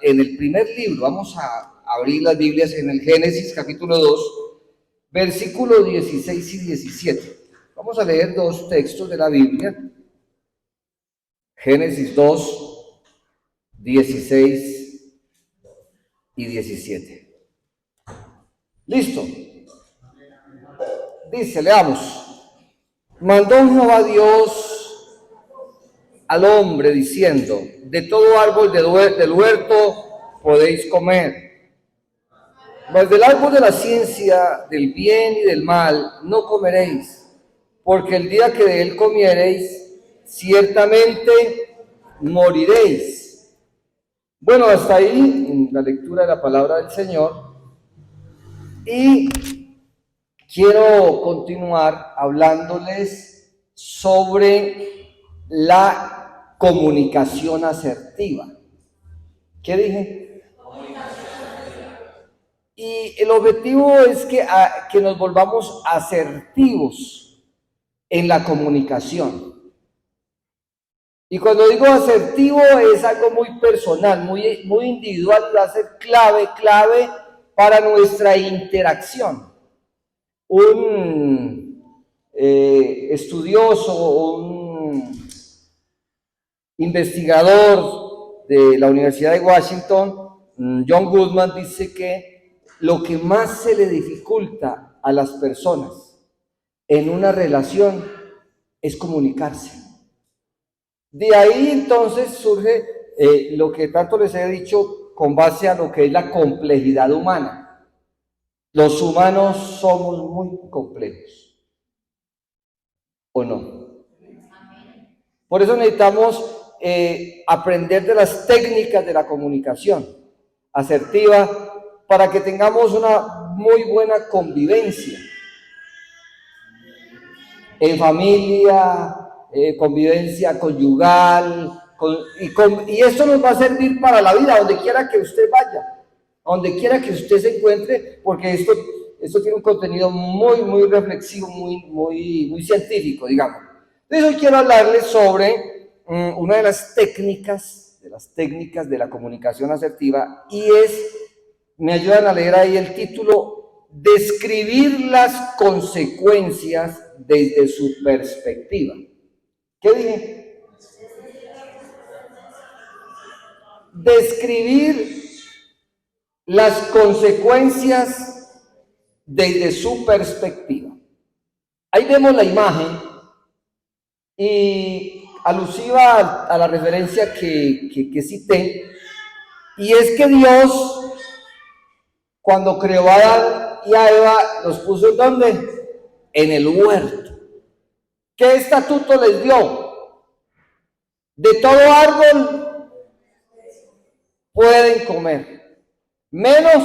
en el primer libro, vamos a abrir las Biblias en el Génesis capítulo 2, versículos 16 y 17. Vamos a leer dos textos de la Biblia. Génesis 2, 16 y 17. ¿Listo? Dice, leamos. Mandó Jehová Dios al hombre diciendo, de todo árbol del huerto podéis comer, mas del árbol de la ciencia del bien y del mal no comeréis, porque el día que de él comiereis, ciertamente moriréis. Bueno, hasta ahí la lectura de la palabra del Señor, y quiero continuar hablándoles sobre la comunicación asertiva. ¿Qué dije? Y el objetivo es que nos volvamos asertivos en la comunicación. Y cuando digo asertivo es algo muy personal, muy individual, y va a ser clave para nuestra interacción. Un estudioso, un investigador de la Universidad de Washington, John Goodman, dice que lo que más se le dificulta a las personas en una relación es comunicarse. De ahí entonces surge lo que tanto les he dicho con base a lo que es la complejidad humana. Los humanos somos muy complejos, ¿o no? Por eso necesitamos aprender de las técnicas de la comunicación asertiva para que tengamos una muy buena convivencia en familia, convivencia conyugal, y esto nos va a servir para la vida, donde quiera que usted vaya, donde quiera que usted se encuentre, porque esto tiene un contenido muy reflexivo, muy científico, digamos. Entonces hoy quiero hablarles sobre una de las técnicas de la comunicación asertiva, y me ayudan a leer ahí el título, describir las consecuencias desde su perspectiva. ¿Qué dije? Describir las consecuencias desde su perspectiva. Ahí vemos la imagen y alusiva a la referencia que cité, y es que Dios, cuando creó a Adán y a Eva, los puso ¿en dónde? En el huerto. ¿Qué estatuto les dio? De todo árbol pueden comer, menos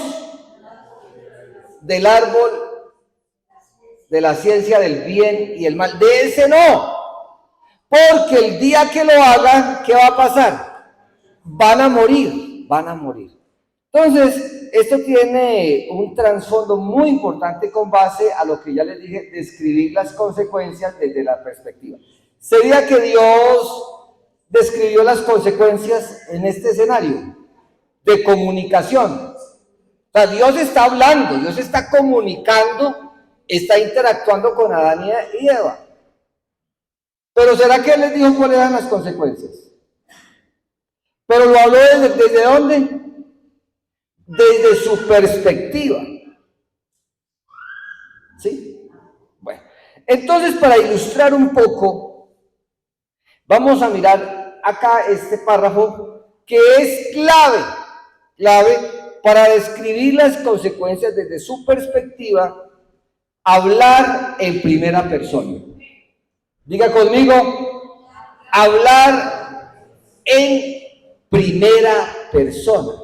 del árbol de la ciencia del bien y el mal. De ese no, porque el día que lo hagan, ¿qué va a pasar? Van a morir. Entonces, esto tiene un trasfondo muy importante con base a lo que ya les dije, describir las consecuencias desde la perspectiva. Sería que Dios describió las consecuencias en este escenario de comunicación. O sea, Dios está hablando, Dios está comunicando, está interactuando con Adán y Eva. Pero ¿será que Él les dijo cuáles eran las consecuencias? Pero lo habló ¿desde dónde? Desde su perspectiva. ¿Sí? Bueno, entonces para ilustrar un poco, vamos a mirar acá este párrafo que es clave para describir las consecuencias desde su perspectiva, hablar en primera persona. Diga conmigo, hablar en primera persona.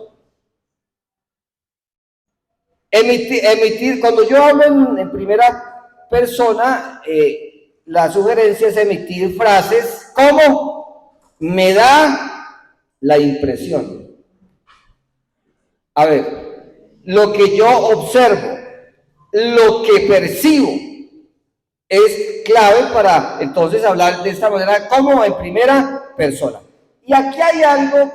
Emitir, cuando yo hablo en primera persona, la sugerencia es emitir frases como me da la impresión. A ver, lo que yo observo, lo que percibo, es clave para entonces hablar de esta manera como en primera persona. Y aquí hay algo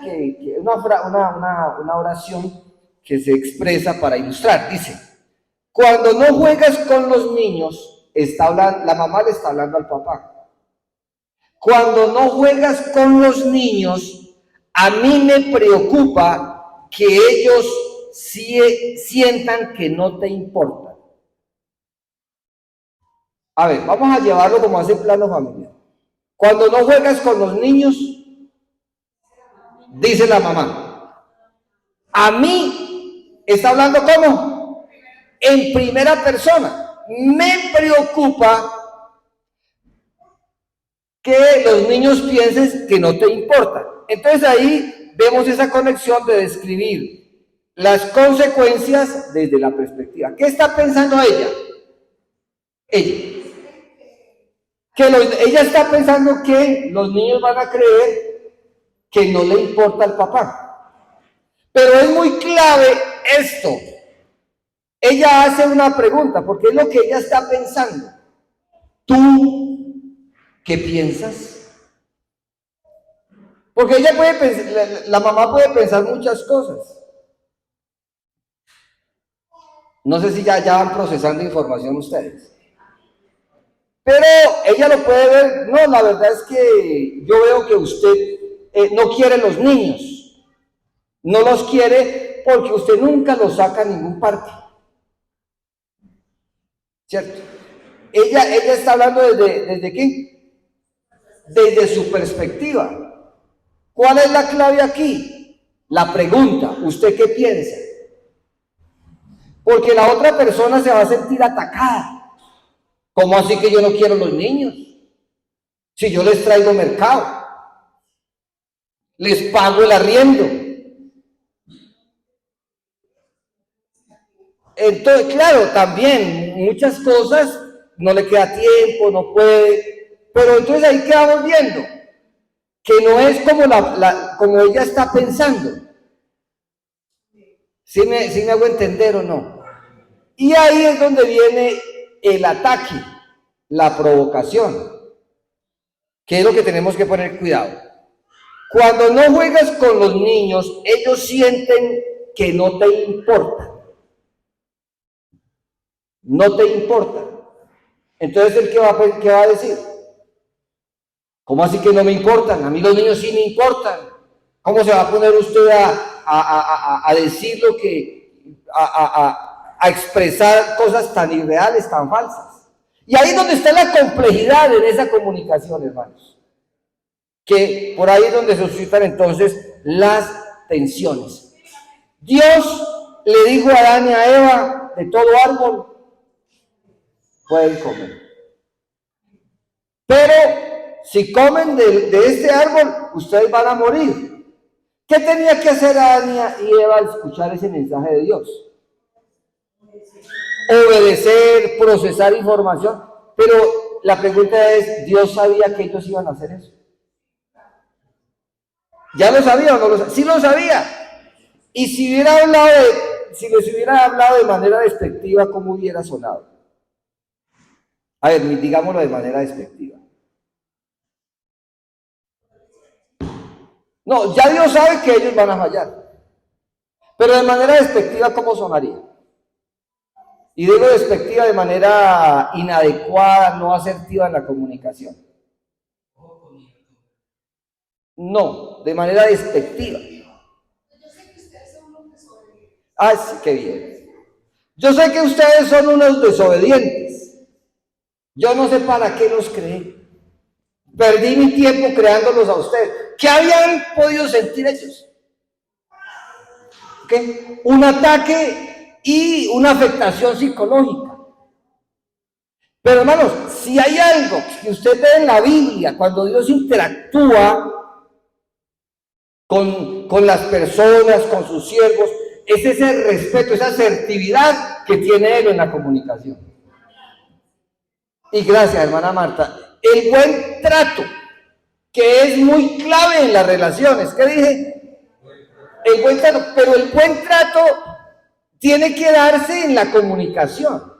una oración que se expresa para ilustrar. Dice, cuando no juegas con los niños, la mamá le está hablando al papá. Cuando no juegas con los niños, a mí me preocupa que ellos sientan que no te importa. A ver, vamos a llevarlo como hace plano familiar. Cuando no juegas con los niños, dice la mamá, a mí, está hablando ¿cómo? En primera persona. Me preocupa que los niños piensen que no te importa. Entonces ahí vemos esa conexión de describir las consecuencias desde la perspectiva. ¿Qué está pensando ella? Ella está pensando que los niños van a creer que no le importa al papá. Pero es muy clave esto. Ella hace una pregunta, porque es lo que ella está pensando. ¿Tú qué piensas? Porque ella puede pensar, la mamá puede pensar muchas cosas. No sé si ya van procesando información ustedes. Pero ella lo puede ver, no, la verdad es que yo veo que usted no quiere los niños. No los quiere porque usted nunca los saca a ningún parque. ¿Cierto? Ella está hablando ¿desde qué? Desde su perspectiva. ¿Cuál es la clave aquí? La pregunta, ¿usted qué piensa? Porque la otra persona se va a sentir atacada. ¿Cómo así que yo no quiero los niños? Si yo les traigo mercado, les pago el arriendo. Entonces, claro, también muchas cosas no le queda tiempo, no puede, pero entonces ahí quedamos viendo que no es como ella está pensando. ¿Sí me hago entender o no? Y ahí es donde viene el ataque, la provocación, que es lo que tenemos que poner cuidado. Cuando no juegas con los niños, ellos sienten que no te importa. No te importa. Entonces, ¿el qué va a decir? ¿Cómo así que no me importan? A mí los niños sí me importan. ¿Cómo se va a poner usted a decir lo que, a expresar cosas tan irreales, tan falsas? Y ahí es donde está la complejidad en esa comunicación, hermanos. Que por ahí es donde se suscitan entonces las tensiones. Dios le dijo a Adán y a Eva, de todo árbol pueden comer. Pero si comen de este árbol, ustedes van a morir. ¿Qué tenía que hacer Adán y Eva al escuchar ese mensaje de Dios? Obedecer, procesar información. Pero la pregunta es, ¿Dios sabía que ellos iban a hacer eso? ¿Ya lo sabía o no lo sabía? Sí lo sabía. Y si les hubiera hablado de manera despectiva, ¿cómo hubiera sonado? A ver, digámoslo de manera despectiva. No, ya Dios sabe que ellos van a fallar. Pero de manera despectiva, ¿cómo sonaría? Y digo despectiva de manera inadecuada, no asertiva en la comunicación. No, de manera despectiva. Ah, sí, qué bien. Yo sé que ustedes son unos desobedientes. Yo no sé para qué los creé. Perdí mi tiempo creándolos a ustedes. ¿Qué habían podido sentir ellos? ¿Qué? Un ataque y una afectación psicológica. Pero hermanos, si hay algo que usted ve en la Biblia, cuando Dios interactúa con las personas, con sus siervos, es ese respeto, esa asertividad que tiene Él en la comunicación. Y gracias, hermana Marta. El buen trato, que es muy clave en las relaciones. ¿Qué dije? El buen trato, pero el buen trato tiene que darse en la comunicación.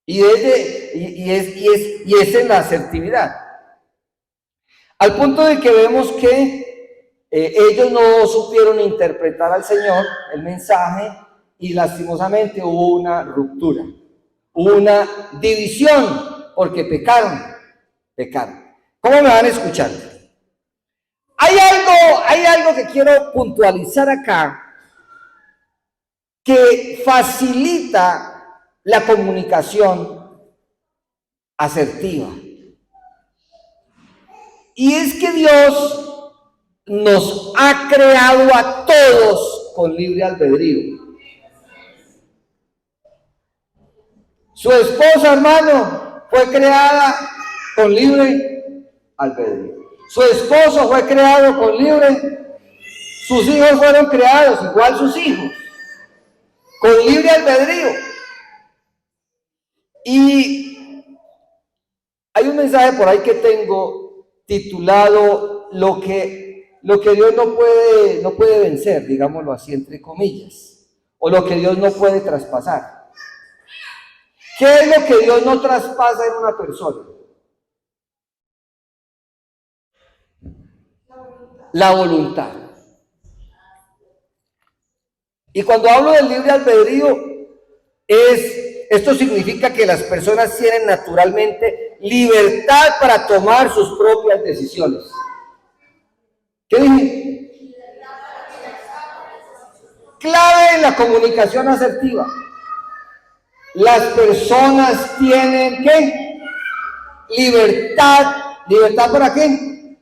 Y es en la asertividad. Al punto de que vemos que ellos no supieron interpretar al Señor el mensaje y lastimosamente hubo una ruptura, una división, porque pecaron. ¿Cómo me van a escuchar? Hay algo que quiero puntualizar acá que facilita la comunicación asertiva. Y es que Dios nos ha creado a todos con libre albedrío. Su esposa, hermano, fue creada con libre albedrío. Su esposo fue creado con libre. Sus hijos fueron creados, igual sus hijos, con libre albedrío. Y hay un mensaje por ahí que tengo titulado lo que Dios no puede vencer, digámoslo así, entre comillas, o lo que Dios no puede traspasar. ¿Qué es lo que Dios no traspasa en una persona? La voluntad. Y cuando hablo del libre albedrío, esto significa que las personas tienen naturalmente libertad para tomar sus propias decisiones. ¿Qué dije? Clave en la comunicación asertiva. Las personas tienen ¿qué? Libertad. ¿Libertad para qué?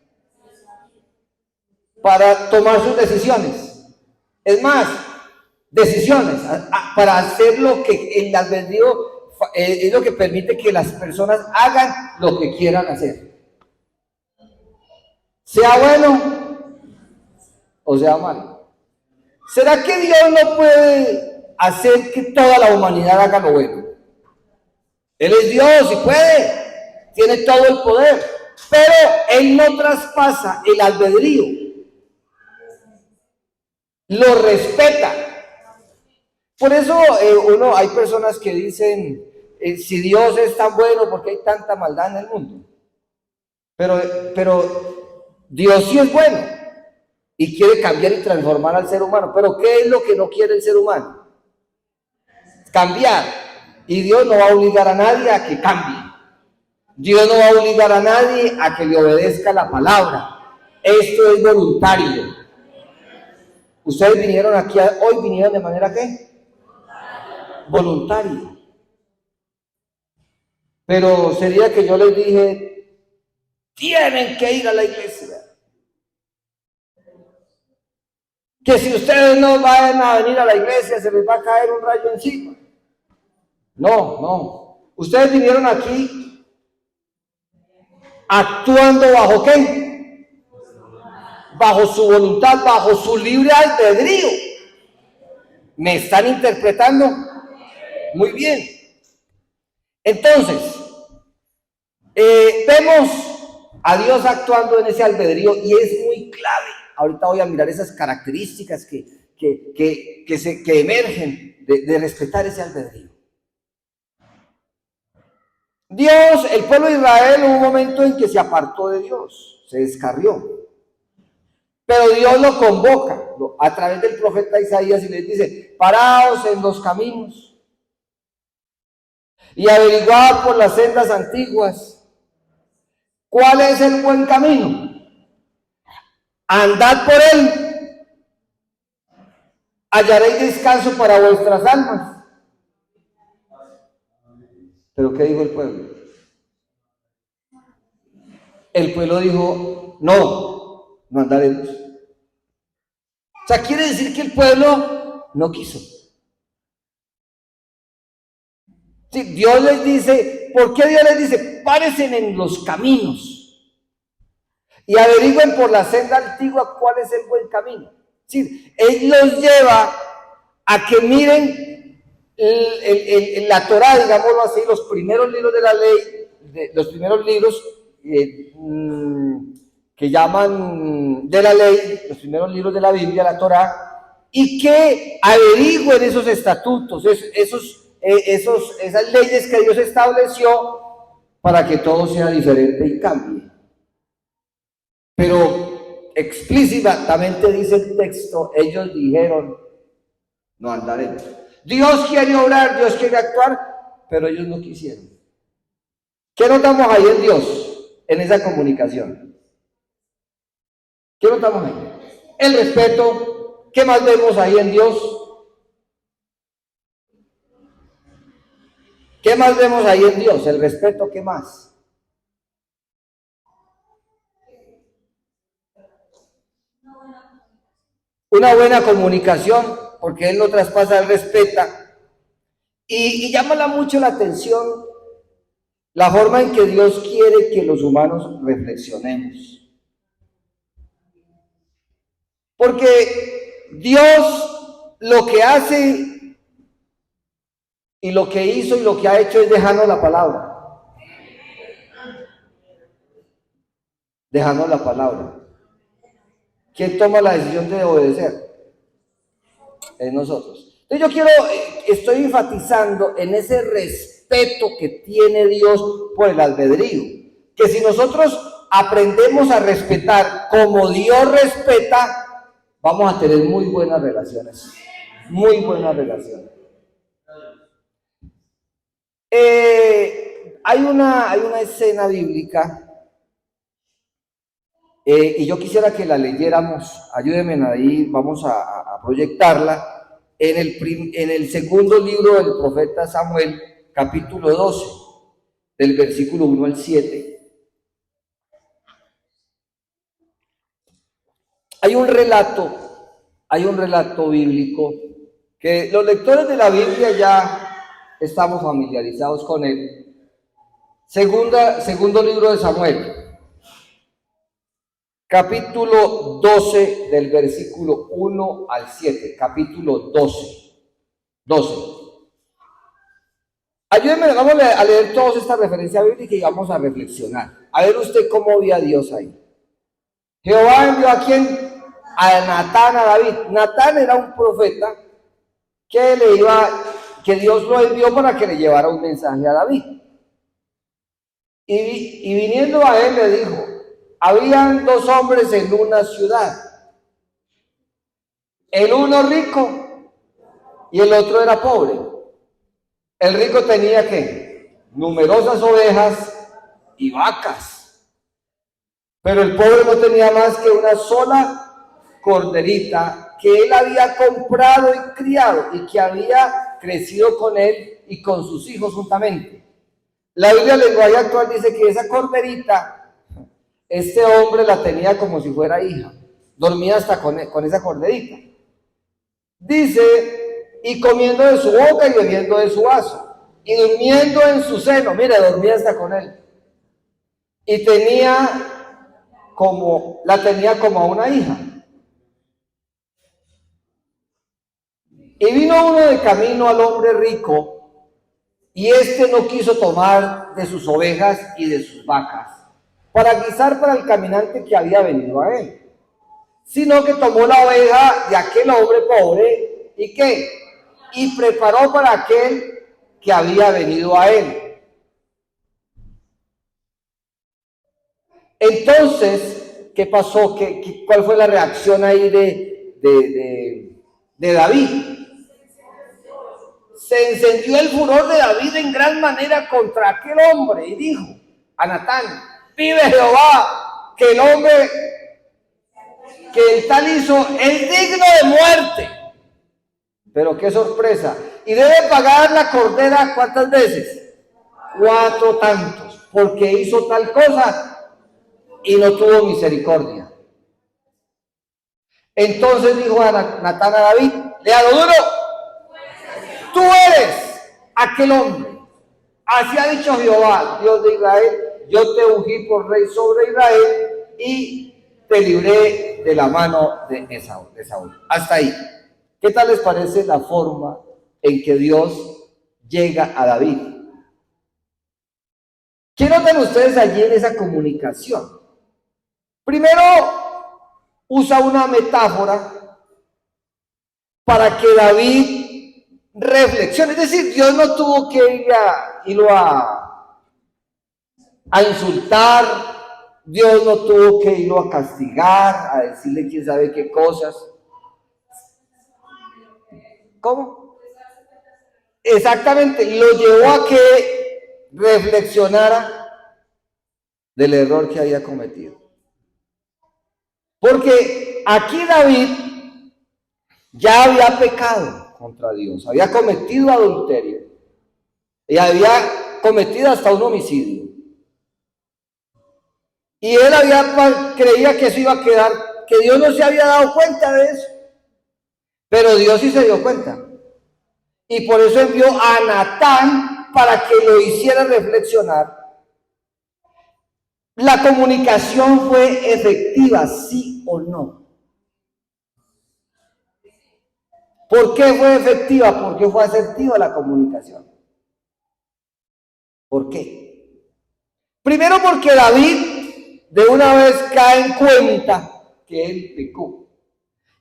Para tomar sus decisiones. Es más, decisiones para hacer lo que el albedrío es lo que permite que las personas hagan lo que quieran hacer. Sea bueno o sea malo. ¿Será que Dios no puede hacer que toda la humanidad haga lo bueno? Él es Dios y puede, tiene todo el poder, pero Él no traspasa el albedrío, lo respeta. Por eso hay personas que dicen, si Dios es tan bueno, ¿por qué hay tanta maldad en el mundo? Pero Dios sí es bueno y quiere cambiar y transformar al ser humano. Pero ¿qué es lo que no quiere el ser humano? Cambiar. Y Dios no va a obligar a nadie a que cambie. Dios no va a obligar a nadie a que le obedezca la palabra. Esto es voluntario. Ustedes vinieron aquí, hoy vinieron de manera ¿qué? Voluntaria. Pero sería que yo les dije, tienen que ir a la iglesia. Que si ustedes no van a venir a la iglesia, se les va a caer un rayo encima. No. Ustedes vinieron aquí actuando bajo ¿qué? Bajo su voluntad, bajo su libre albedrío. ¿Me están interpretando? Muy bien. Entonces, vemos a Dios actuando en ese albedrío y es muy clave. Ahorita voy a mirar esas características que emergen de respetar ese albedrío. Dios, el pueblo de Israel, hubo un momento en que se apartó de Dios, se descarrió. Pero Dios lo convoca a través del profeta Isaías y les dice, paraos en los caminos y averiguad por las sendas antiguas cuál es el buen camino. Andad por él, hallaréis descanso para vuestras almas. ¿Pero qué dijo el pueblo? El pueblo dijo, no andaremos. O sea, quiere decir que el pueblo no quiso. Sí, Dios les dice, ¿por qué Dios les dice? Párense en los caminos y averigüen por la senda antigua cuál es el buen camino. Sí, Él los lleva a que miren la Torá, digámoslo así, los primeros libros de la ley, los primeros libros que llaman de la ley, los primeros libros de la Biblia, la Torá, y que averigüen esos estatutos, esas leyes que Dios estableció para que todo sea diferente y cambie. Pero explícitamente dice el texto, ellos dijeron, no andaremos. Dios quiere obrar, Dios quiere actuar, pero ellos no quisieron. ¿Qué notamos ahí en Dios, en esa comunicación? ¿Qué notamos ahí? El respeto. ¿Qué más vemos ahí en Dios? ¿Qué más vemos ahí en Dios? El respeto, ¿qué más? Una buena comunicación, porque Él no traspasa, Él respeta. Y llama mucho la atención la forma en que Dios quiere que los humanos reflexionemos. Porque Dios lo que hace y lo que hizo y lo que ha hecho es dejarnos la palabra. Dejarnos la palabra. ¿Quién toma la decisión de obedecer? Es nosotros. Entonces yo estoy enfatizando en ese respeto que tiene Dios por el albedrío. Que si nosotros aprendemos a respetar como Dios respeta, vamos a tener muy buenas relaciones. Muy buenas relaciones. Hay una escena bíblica y yo quisiera que la leyéramos. Ayúdenme ahí, vamos a proyectarla. En el segundo libro del profeta Samuel, capítulo 12, del versículo 1 al 7. Hay un relato bíblico que los lectores de la Biblia ya estamos familiarizados con él. Segundo libro de Samuel, capítulo 12, del versículo 1 al 7, capítulo 12. Ayúdenme, vamos a leer todas estas referencias bíblicas y vamos a reflexionar. A ver usted cómo ve a Dios ahí. Jehová envió ¿a quién? A Natán, a David. Natán era un profeta que Dios lo envió para que le llevara un mensaje a David. Y viniendo a él le dijo, habían dos hombres en una ciudad, el uno rico y el otro era pobre. El rico tenía ¿qué? Numerosas ovejas y vacas, pero el pobre no tenía más que una sola corderita que él había comprado y criado y que había crecido con él y con sus hijos juntamente. La Biblia lenguaje actual dice que esa corderita, este hombre la tenía como si fuera hija, dormía hasta con esa corderita. Dice, y comiendo de su boca y bebiendo de su vaso, y durmiendo en su seno, mire, dormía hasta con él. Y la tenía como a una hija. Y vino uno de camino al hombre rico, y éste no quiso tomar de sus ovejas y de sus vacas, para guisar para el caminante que había venido a él, sino que tomó la oveja de aquel hombre pobre, ¿y qué? Y preparó para aquel que había venido a él. Entonces, ¿qué pasó? ¿Cuál fue la reacción ahí de David? Se encendió el furor de David en gran manera contra aquel hombre y dijo a Natán, vive Jehová, que el hombre que el tal hizo es digno de muerte. Pero qué sorpresa. Y debe pagar la cordera ¿cuántas veces? 4 tantos, porque hizo tal cosa y no tuvo misericordia. Entonces dijo a Natán a David, lea lo duro, tú eres aquel hombre. Así ha dicho Jehová, Dios de Israel, yo te ungí por rey sobre Israel y te libré de la mano de Saúl. Hasta ahí. ¿Qué tal les parece la forma en que Dios llega a David? ¿Qué notan ustedes allí en esa comunicación? Primero, usa una metáfora para que David reflexione. Es decir, Dios no tuvo que irlo a insultar, Dios no tuvo que irlo a castigar, a decirle quién sabe qué cosas. ¿Cómo? Exactamente, lo llevó a que reflexionara del error que había cometido. Porque aquí David ya había pecado contra Dios, había cometido adulterio y había cometido hasta un homicidio. Y él creía que eso iba a quedar, que Dios no se había dado cuenta de eso. Pero Dios sí se dio cuenta. Y por eso envió a Natán para que lo hiciera reflexionar. ¿La comunicación fue efectiva, sí o no? ¿Por qué fue efectiva? ¿Por qué fue asertiva la comunicación? ¿Por qué? Primero porque David de una vez cae en cuenta que él pecó.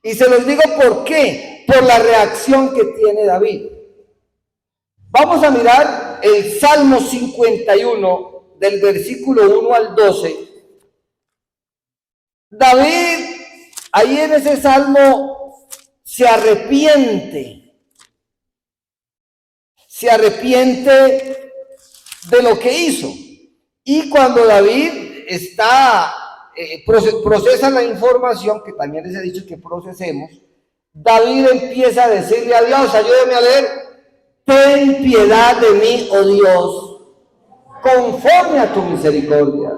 Y se los digo por qué, por la reacción que tiene David. Vamos a mirar el Salmo 51, del versículo 1 al 12. David, ahí en ese salmo, se arrepiente de lo que hizo. Y cuando David procesa la información, que también les he dicho que procesemos, David empieza a decirle a Dios, ayúdame a leer, ten piedad de mí, oh Dios, conforme a tu misericordia,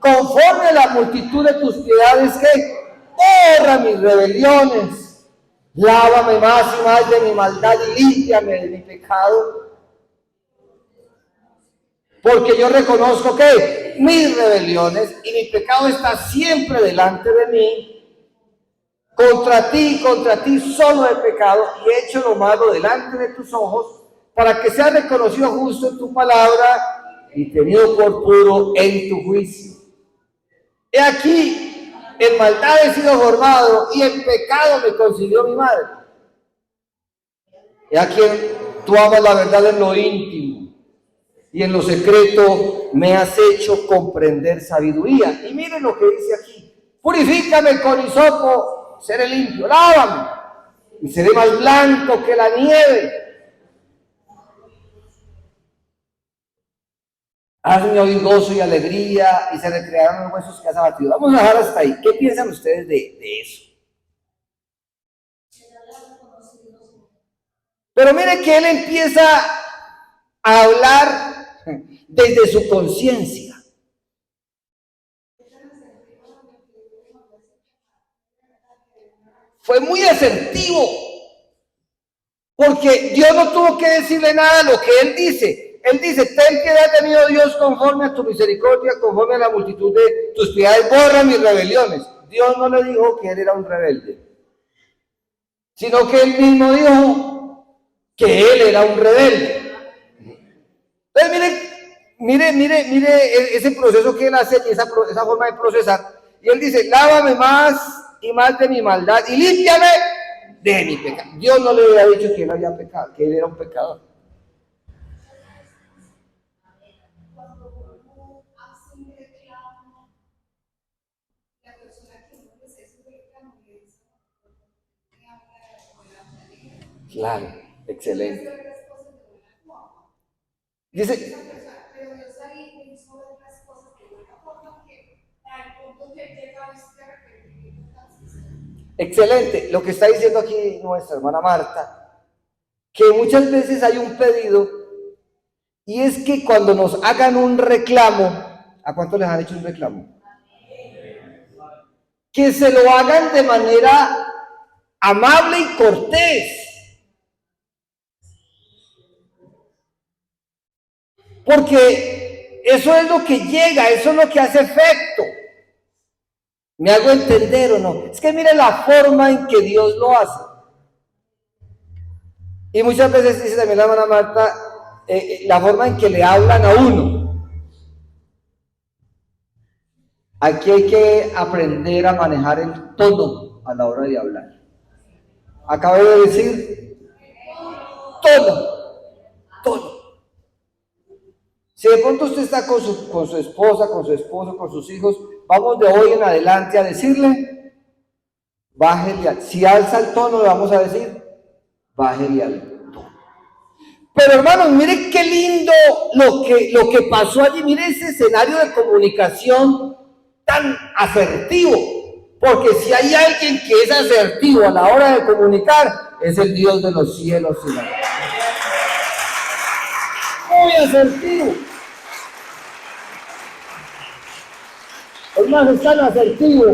conforme a la multitud de tus piedades, que borra mis rebeliones, lávame más y más de mi maldad y límpiame de mi pecado. Porque yo reconozco que mis rebeliones y mi pecado está siempre delante de mí. Contra ti solo he pecado y he hecho lo malo delante de tus ojos, para que sea reconocido justo en tu palabra y tenido por puro en tu juicio. He aquí, en maldad he sido formado y en pecado me concibió mi madre. He aquí, tú amas la verdad en lo íntimo y en lo secreto me has hecho comprender sabiduría. Y miren lo que dice aquí: purifícame con hisopo, seré limpio, lávame y seré más blanco que la nieve. Hazme oír gozo y alegría y se recrearán los huesos que has abatido. Vamos a dejar hasta ahí. ¿Qué piensan ustedes de eso? Pero mire que él empieza a hablar desde su conciencia. Fue muy asertivo, porque Dios no tuvo que decirle nada de lo que él dice. Él dice, ten piedad de mí, oh Dios, conforme a tu misericordia, conforme a la multitud de tus piedades, borra mis rebeliones. Dios no le dijo que él era un rebelde, sino que él mismo dijo que él era un rebelde. Entonces mire ese proceso que él hace y esa forma de procesar. Y él dice, lávame más y más de mi maldad y límpiame de mi pecado. Dios no le había dicho que él había pecado, que él era un pecador. Claro, excelente. Dice, excelente, lo que está diciendo aquí nuestra hermana Marta, que muchas veces hay un pedido, y es que cuando nos hagan un reclamo, ¿a cuánto les han hecho un reclamo? Que se lo hagan de manera amable y cortés. Porque eso es lo que llega, eso es lo que hace efecto. ¿Me hago entender o no? Es que mire la forma en que Dios lo hace. Y muchas veces dice también la hermana Marta, la forma en que le hablan a uno. Aquí hay que aprender a manejar el tono a la hora de hablar. Acabo de decir tono. ¿Sí? de pronto usted está con su esposa, con su esposo, con sus hijos, vamos de hoy en adelante a decirle, bájele, si alza el tono le vamos a decir, bájele al tono. Pero hermanos, mire qué lindo lo que pasó allí, mire ese escenario de comunicación tan asertivo, porque si hay alguien que es asertivo a la hora de comunicar, es el Dios de los cielos y la tierra. Muy asertivo. Hermanos, es tan asertivo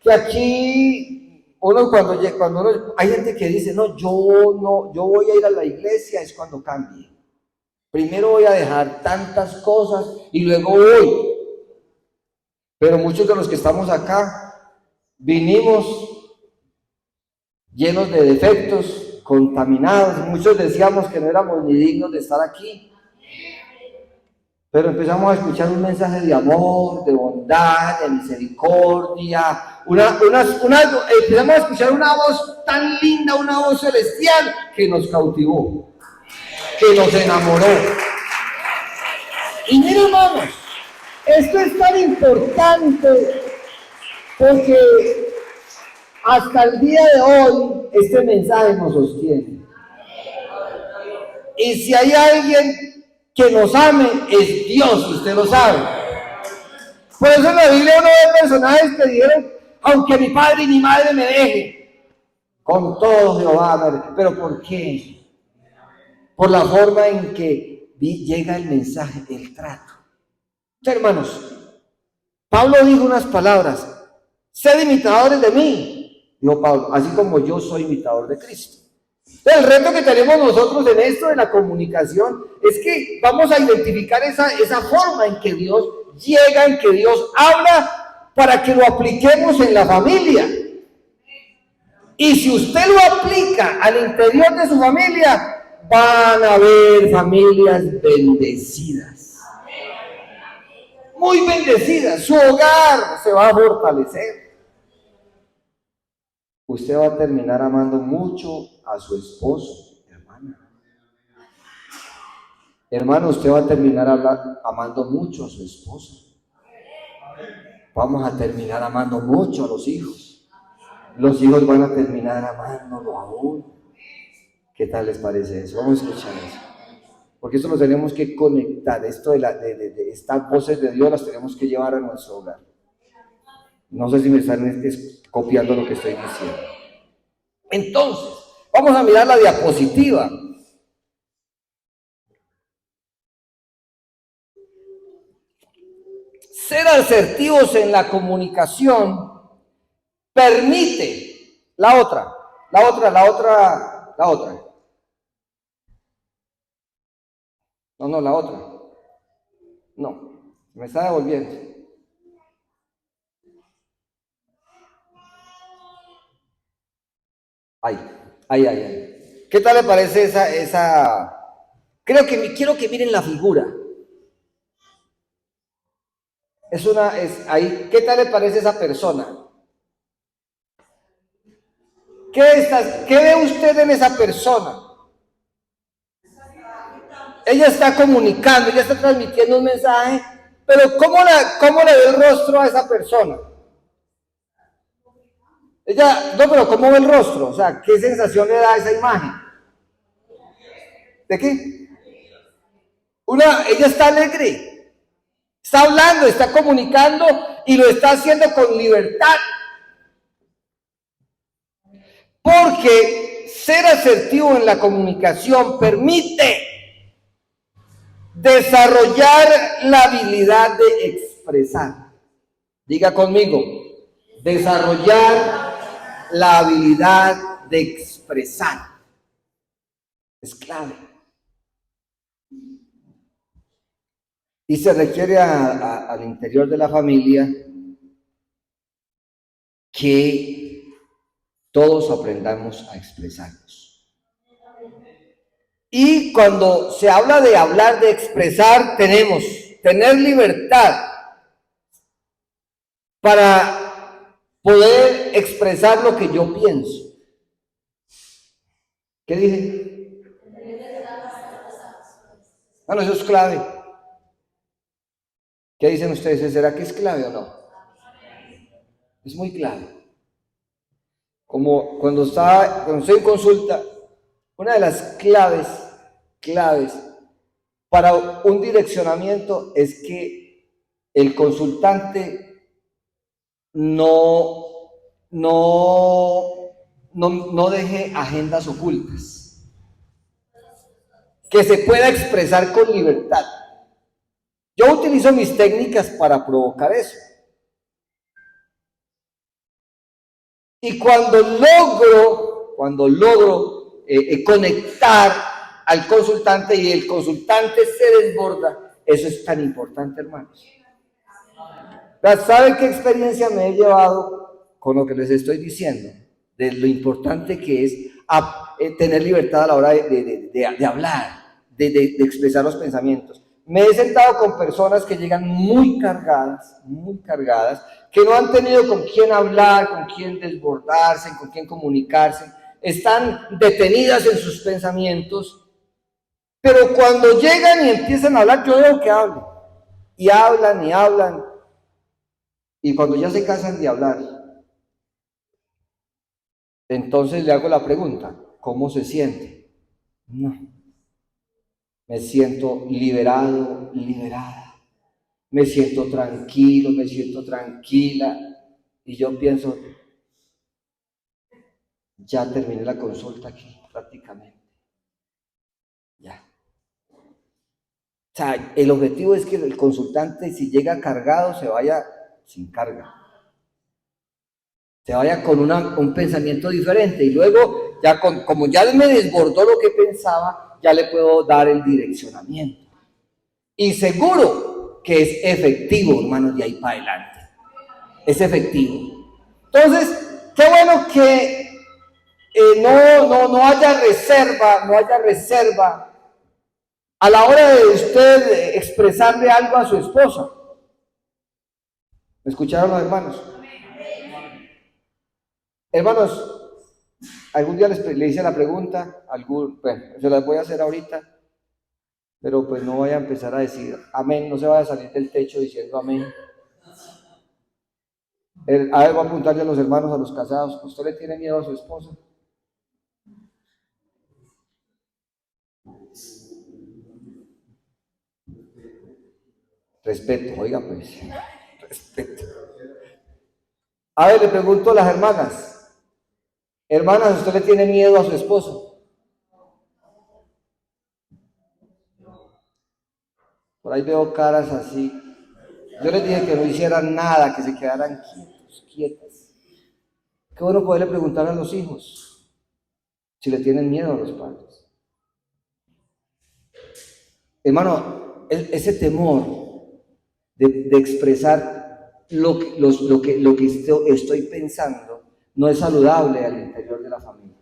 que aquí cuando uno, hay gente que dice, no, yo voy a ir a la iglesia es cuando cambie. Primero voy a dejar tantas cosas y luego voy. Pero muchos de los que estamos acá vinimos llenos de defectos, contaminados. Muchos decíamos que no éramos ni dignos de estar aquí. Pero empezamos a escuchar un mensaje de amor, de bondad, de misericordia. Empezamos a escuchar una voz tan linda, una voz celestial que nos cautivó, que nos enamoró. Y miren, hermanos, esto es tan importante porque hasta el día de hoy este mensaje nos sostiene. Y si hay alguien que nos ame, es Dios, usted lo sabe. Por eso en la Biblia uno ve personajes que dijeron, aunque mi padre y mi madre me dejen, con todo Jehová me deje. ¿Pero por qué? Por la forma en que llega el mensaje, el trato. Entonces, hermanos, Pablo dijo unas palabras, sed imitadores de mí, dijo Pablo, así como yo soy imitador de Cristo. El reto que tenemos nosotros en esto de la comunicación es que vamos a identificar esa forma en que Dios llega, en que Dios habla, para que lo apliquemos en la familia. Y si usted lo aplica al interior de su familia, van a haber familias bendecidas. Muy bendecidas. Su hogar se va a fortalecer. Usted va a terminar amando mucho a su esposo, hermana. Hermano, usted va a terminar amando mucho a su esposa. Vamos a terminar amando mucho a los hijos. Los hijos van a terminar amándolo a uno. ¿Qué tal les parece eso? Vamos a escuchar eso. Porque esto lo tenemos que conectar. Esto de estas voces de Dios las tenemos que llevar a nuestro hogar. No sé si me están copiando lo que estoy diciendo. Entonces, vamos a mirar la diapositiva. Ser asertivos en la comunicación permite la otra. No, la otra. No, me está devolviendo. Ahí. ¿Qué tal le parece esa? Quiero que miren la figura. Ahí. ¿Qué tal le parece esa persona? ¿Qué ve usted en esa persona? Ella está comunicando, ella está transmitiendo un mensaje, pero ¿cómo le ve el rostro a esa persona? Pero ¿cómo ve el rostro? O sea, ¿qué sensación le da esa imagen? ¿De qué? Ella está alegre, está hablando, está comunicando y lo está haciendo con libertad. Porque ser asertivo en la comunicación permite desarrollar la habilidad de expresar. Diga conmigo, desarrollar la habilidad de expresar. Es clave. Y se requiere al interior de la familia que todos aprendamos a expresarnos. Y cuando se habla de hablar, de expresar, tener libertad para poder expresar lo que yo pienso. ¿Qué dije? Bueno, eso es clave. ¿Qué dicen ustedes? ¿Será que es clave o no? Es muy clave. Como cuando estoy en consulta, una de las claves para un direccionamiento es que el consultante no deje agendas ocultas, que se pueda expresar con libertad. Yo utilizo mis técnicas para provocar eso. Y cuando logro conectar al consultante y el consultante se desborda, eso es tan importante, hermanos. ¿Saben qué experiencia me he llevado con lo que les estoy diciendo? De lo importante que es tener libertad a la hora de hablar, de expresar los pensamientos. Me he sentado con personas que llegan muy cargadas, que no han tenido con quién hablar, con quién desbordarse, con quién comunicarse, están detenidas en sus pensamientos, pero cuando llegan y empiezan a hablar, yo veo que hablan, y hablan, y cuando ya se cansan de hablar, entonces le hago la pregunta, ¿cómo se siente? No, me siento liberado, liberada, me siento tranquilo, me siento tranquila, y yo pienso, ya terminé la consulta aquí, prácticamente, ya. O sea, el objetivo es que el consultante, si llega cargado, se vaya sin carga, se vaya con un pensamiento diferente, y luego, ya como ya me desbordó lo que pensaba, ya le puedo dar el direccionamiento. Y seguro que es efectivo, hermanos, de ahí para adelante. Es efectivo. Entonces, qué bueno que no haya reserva a la hora de usted expresarle algo a su esposa. ¿Me escucharon los hermanos? Hermanos, algún día le hice la pregunta, bueno, se las voy a hacer ahorita, pero pues no voy a empezar a decir amén, no se vaya a salir del techo diciendo amén. A ver, voy a preguntarle a los hermanos, a los casados, ¿usted le tiene miedo a su esposa? Respeto, oiga pues, respeto. A ver, le pregunto a las hermanas, hermanas, ¿usted le tiene miedo a su esposo? Por ahí veo caras así. Yo les dije que no hicieran nada, que se quedaran quietas. Qué bueno poderle preguntar a los hijos si le tienen miedo a los padres. Hermano, ese temor de expresar lo que estoy pensando no es saludable al interior de la familia.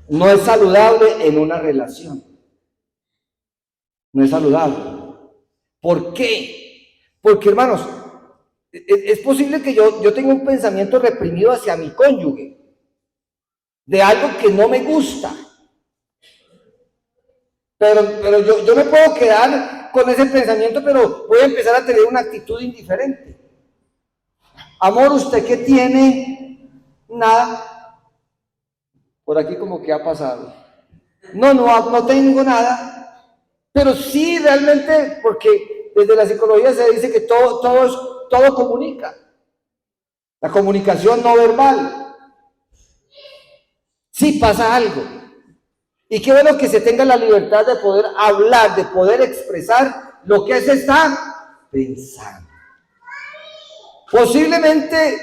No es saludable en una relación. No es saludable. ¿Por qué? Porque, hermanos, es posible que yo tenga un pensamiento reprimido hacia mi cónyuge, de algo que no me gusta. Pero yo me puedo quedar con ese pensamiento, pero voy a empezar a tener una actitud indiferente. Amor, ¿usted qué tiene? Nada. Por aquí como que ha pasado. No tengo nada. Pero sí, realmente, porque desde la psicología se dice que todo comunica. La comunicación no verbal. Sí pasa algo. Y qué bueno que se tenga la libertad de poder hablar, de poder expresar lo que se está pensando. Posiblemente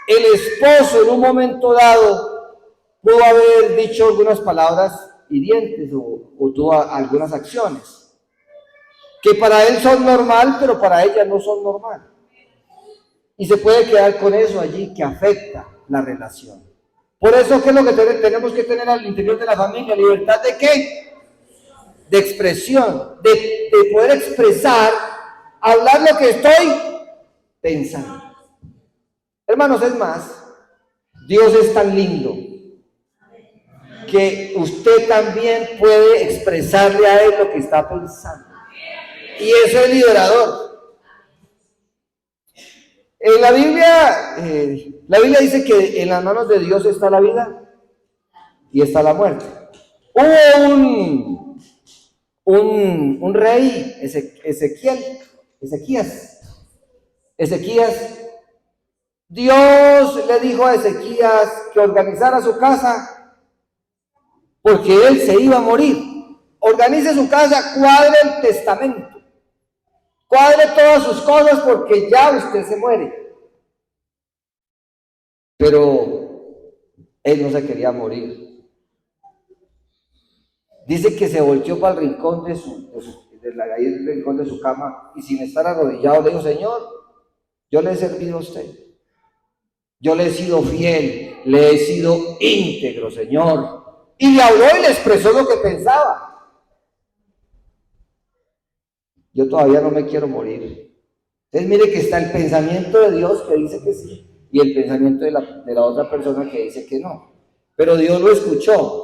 el esposo en un momento dado pudo haber dicho algunas palabras hirientes o tuvo algunas acciones que para él son normal, pero para ella no son normal. Y se puede quedar con eso allí que afecta la relación. Por eso, ¿qué es lo que tenemos que tener al interior de la familia? ¿Libertad de qué? De expresión, de poder expresar, hablar lo que estoy pensando. Hermanos, es más, Dios es tan lindo que usted también puede expresarle a él lo que está pensando. Y eso es liberador. En la Biblia dice que en las manos de Dios está la vida y está la muerte. Hubo un rey, Ezequías. Dios le dijo a Ezequías que organizara su casa porque él se iba a morir. Organice su casa, cuadre el testamento, cuadre todas sus cosas porque ya usted se muere. Pero él no se quería morir. Dice que se volteó para el rincón del rincón de su cama y sin estar arrodillado le dijo: Señor, yo le he servido a usted. Yo le he sido fiel, le he sido íntegro, Señor. Y le habló y le expresó lo que pensaba. Yo todavía no me quiero morir. Entonces mire que está el pensamiento de Dios que dice que sí y el pensamiento de la otra persona que dice que no. Pero Dios lo escuchó.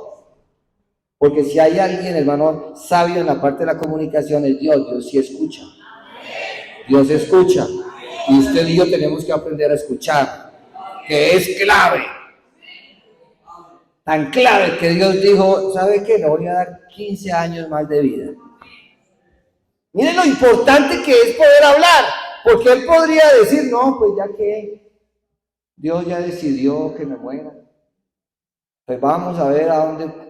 Porque si hay alguien, hermano, sabio en la parte de la comunicación es Dios. Dios sí escucha. Dios escucha. Y usted y yo tenemos que aprender a escuchar, que es clave. Tan clave que Dios dijo: ¿sabe qué? Le voy a dar 15 años más de vida. Miren lo importante que es poder hablar, porque Él podría decir: no, pues ya que Dios ya decidió que me muera, pues vamos a ver a dónde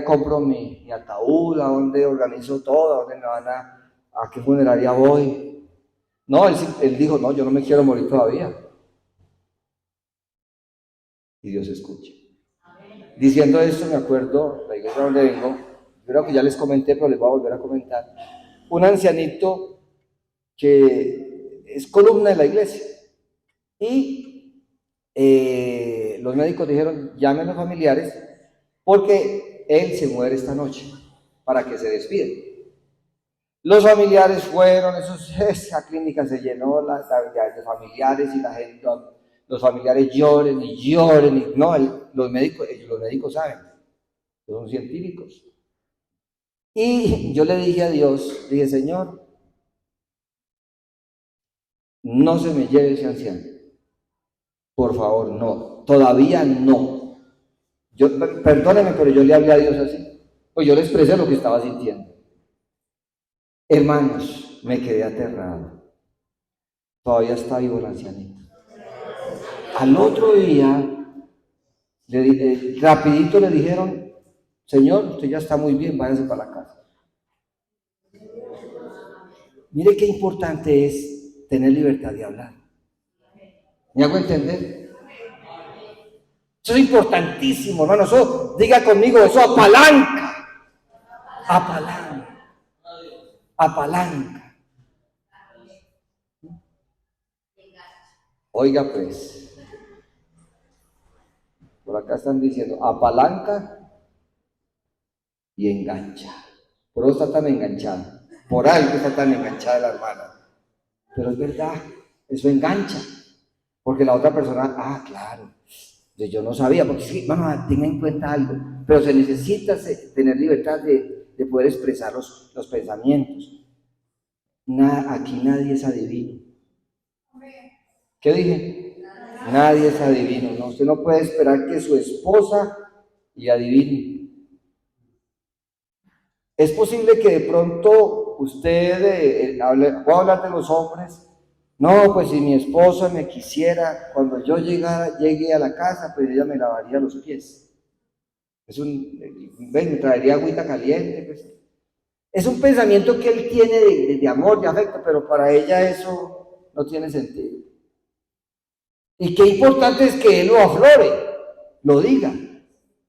compro mi ataúd, a dónde organizo todo, a dónde me van a qué funeraria voy. No, él dijo: no, yo no me quiero morir todavía. Y Dios escucha. Diciendo esto, me acuerdo, la iglesia donde vengo, creo que ya les comenté, pero les voy a volver a comentar, un ancianito que es columna de la iglesia. Y los médicos dijeron: llamen a los familiares porque él se muere esta noche, para que se despiden. Los familiares fueron, esa clínica se llenó de familiares y la gente, los familiares lloren y lloren. Y no, los médicos saben, son científicos. Y yo le dije a Dios, dije: Señor, no se me lleve ese anciano. Por favor, no, todavía no. Perdóneme, pero yo le hablé a Dios así. Pues yo le expresé lo que estaba sintiendo. Hermanos, me quedé aterrado. Todavía está vivo el ancianito. Al otro día, rapidito le dijeron: Señor, usted ya está muy bien, váyase para la casa. Mire qué importante es tener libertad de hablar. ¿Me hago entender? Eso es importantísimo, hermano. Eso, diga conmigo, eso apalanca. Apalanca. Oiga pues, por acá están diciendo apalanca y engancha. Por eso está tan enganchada. Por algo está tan enganchada la hermana. Pero es verdad, eso engancha. Porque la otra persona, claro, yo no sabía, porque sí, hermano, tenga en cuenta algo. Pero se necesita tener libertad de poder expresar los pensamientos. Aquí nadie es adivino. ¿Qué dije? Nadie es adivino, ¿no? Usted no puede esperar que su esposa y adivine. Es posible que de pronto usted, voy a hablar de los hombres. No, pues si mi esposa me quisiera, cuando yo llegue a la casa, pues ella me lavaría los pies. Me traería agüita caliente. Pues. Es un pensamiento que él tiene de amor, de afecto, pero para ella eso no tiene sentido. Y qué importante es que él lo aflore, lo diga.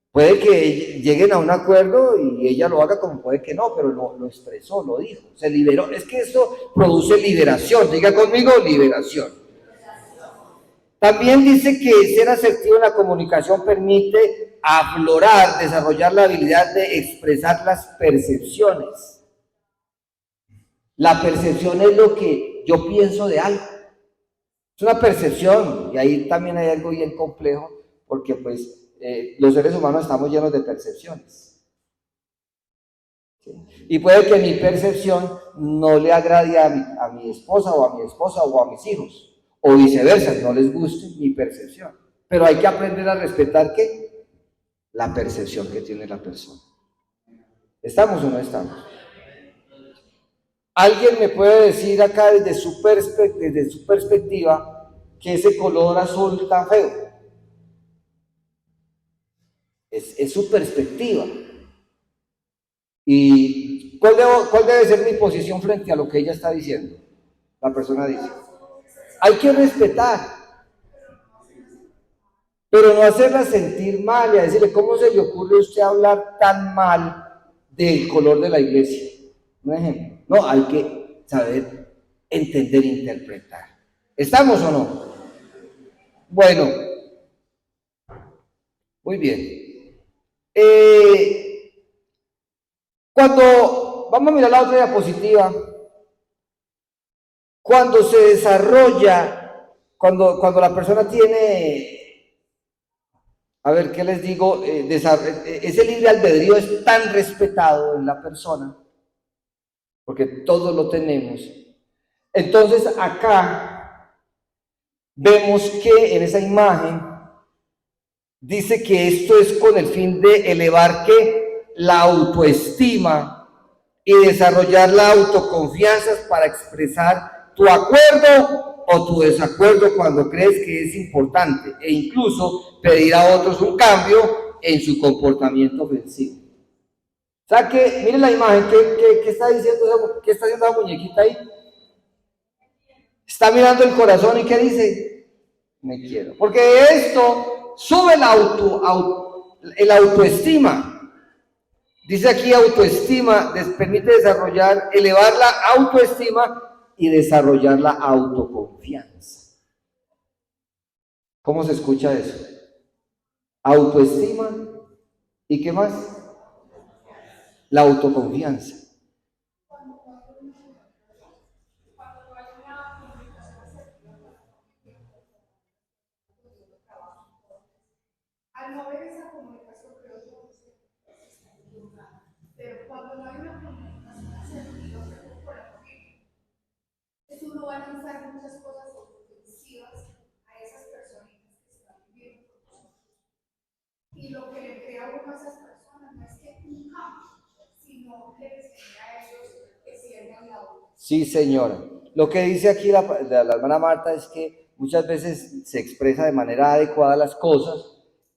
Puede que lleguen a un acuerdo y ella lo haga, como puede que no, pero lo expresó, lo dijo, se liberó. Es que esto produce liberación. Diga conmigo, liberación. También dice que ser asertivo en la comunicación permite aflorar, desarrollar la habilidad de expresar las percepciones. La percepción es lo que yo pienso de algo. Es una percepción, y ahí también hay algo bien complejo, porque pues los seres humanos estamos llenos de percepciones. ¿Sí? Y puede que mi percepción no le agrade a mi esposa o a mi esposa o a mis hijos, o viceversa, no les guste mi percepción. Pero hay que aprender a respetar ¿qué? La percepción que tiene la persona. ¿Estamos o no estamos? ¿Alguien me puede decir acá desde su perspectiva que ese color azul está feo? Es su perspectiva. ¿Y cuál debe ser mi posición frente a lo que ella está diciendo? La persona dice, hay que respetar, pero no hacerla sentir mal y a decirle, ¿cómo se le ocurre a usted hablar tan mal del color de la iglesia? Un ejemplo. No, hay que saber entender e interpretar. ¿Estamos o no? Bueno, muy bien. Cuando, vamos a mirar la otra diapositiva, cuando se desarrolla, cuando la persona tiene, a ver, ¿qué les digo? Ese libre albedrío es tan respetado en la persona, porque todos lo tenemos. Entonces acá vemos que en esa imagen dice que esto es con el fin de elevar que la autoestima y desarrollar la autoconfianza para expresar tu acuerdo o tu desacuerdo cuando crees que es importante e incluso pedir a otros un cambio en su comportamiento ofensivo. O sea que, miren la imagen, ¿qué está diciendo? ¿Qué está haciendo la muñequita ahí? Está mirando el corazón y ¿qué dice? Me quiero. Porque esto sube el autoestima. Dice aquí autoestima, permite desarrollar, elevar la autoestima y desarrollar la autoconfianza. ¿Cómo se escucha eso? Autoestima y ¿qué más? La autoconfianza. Al no haber esa comunicación, creo yo, pero cuando no hay una comunicación asertiva con la familia, entonces uno va a lanzar muchas cosas ofensivas a esas personitas que están viviendo con nosotros. Y lo que le crea uno a esas personas no es que un cambio, sino que les genera a ellos que pierdan la otra. Sí, señora. Lo que dice aquí la hermana Marta es que muchas veces se expresa de manera adecuada las cosas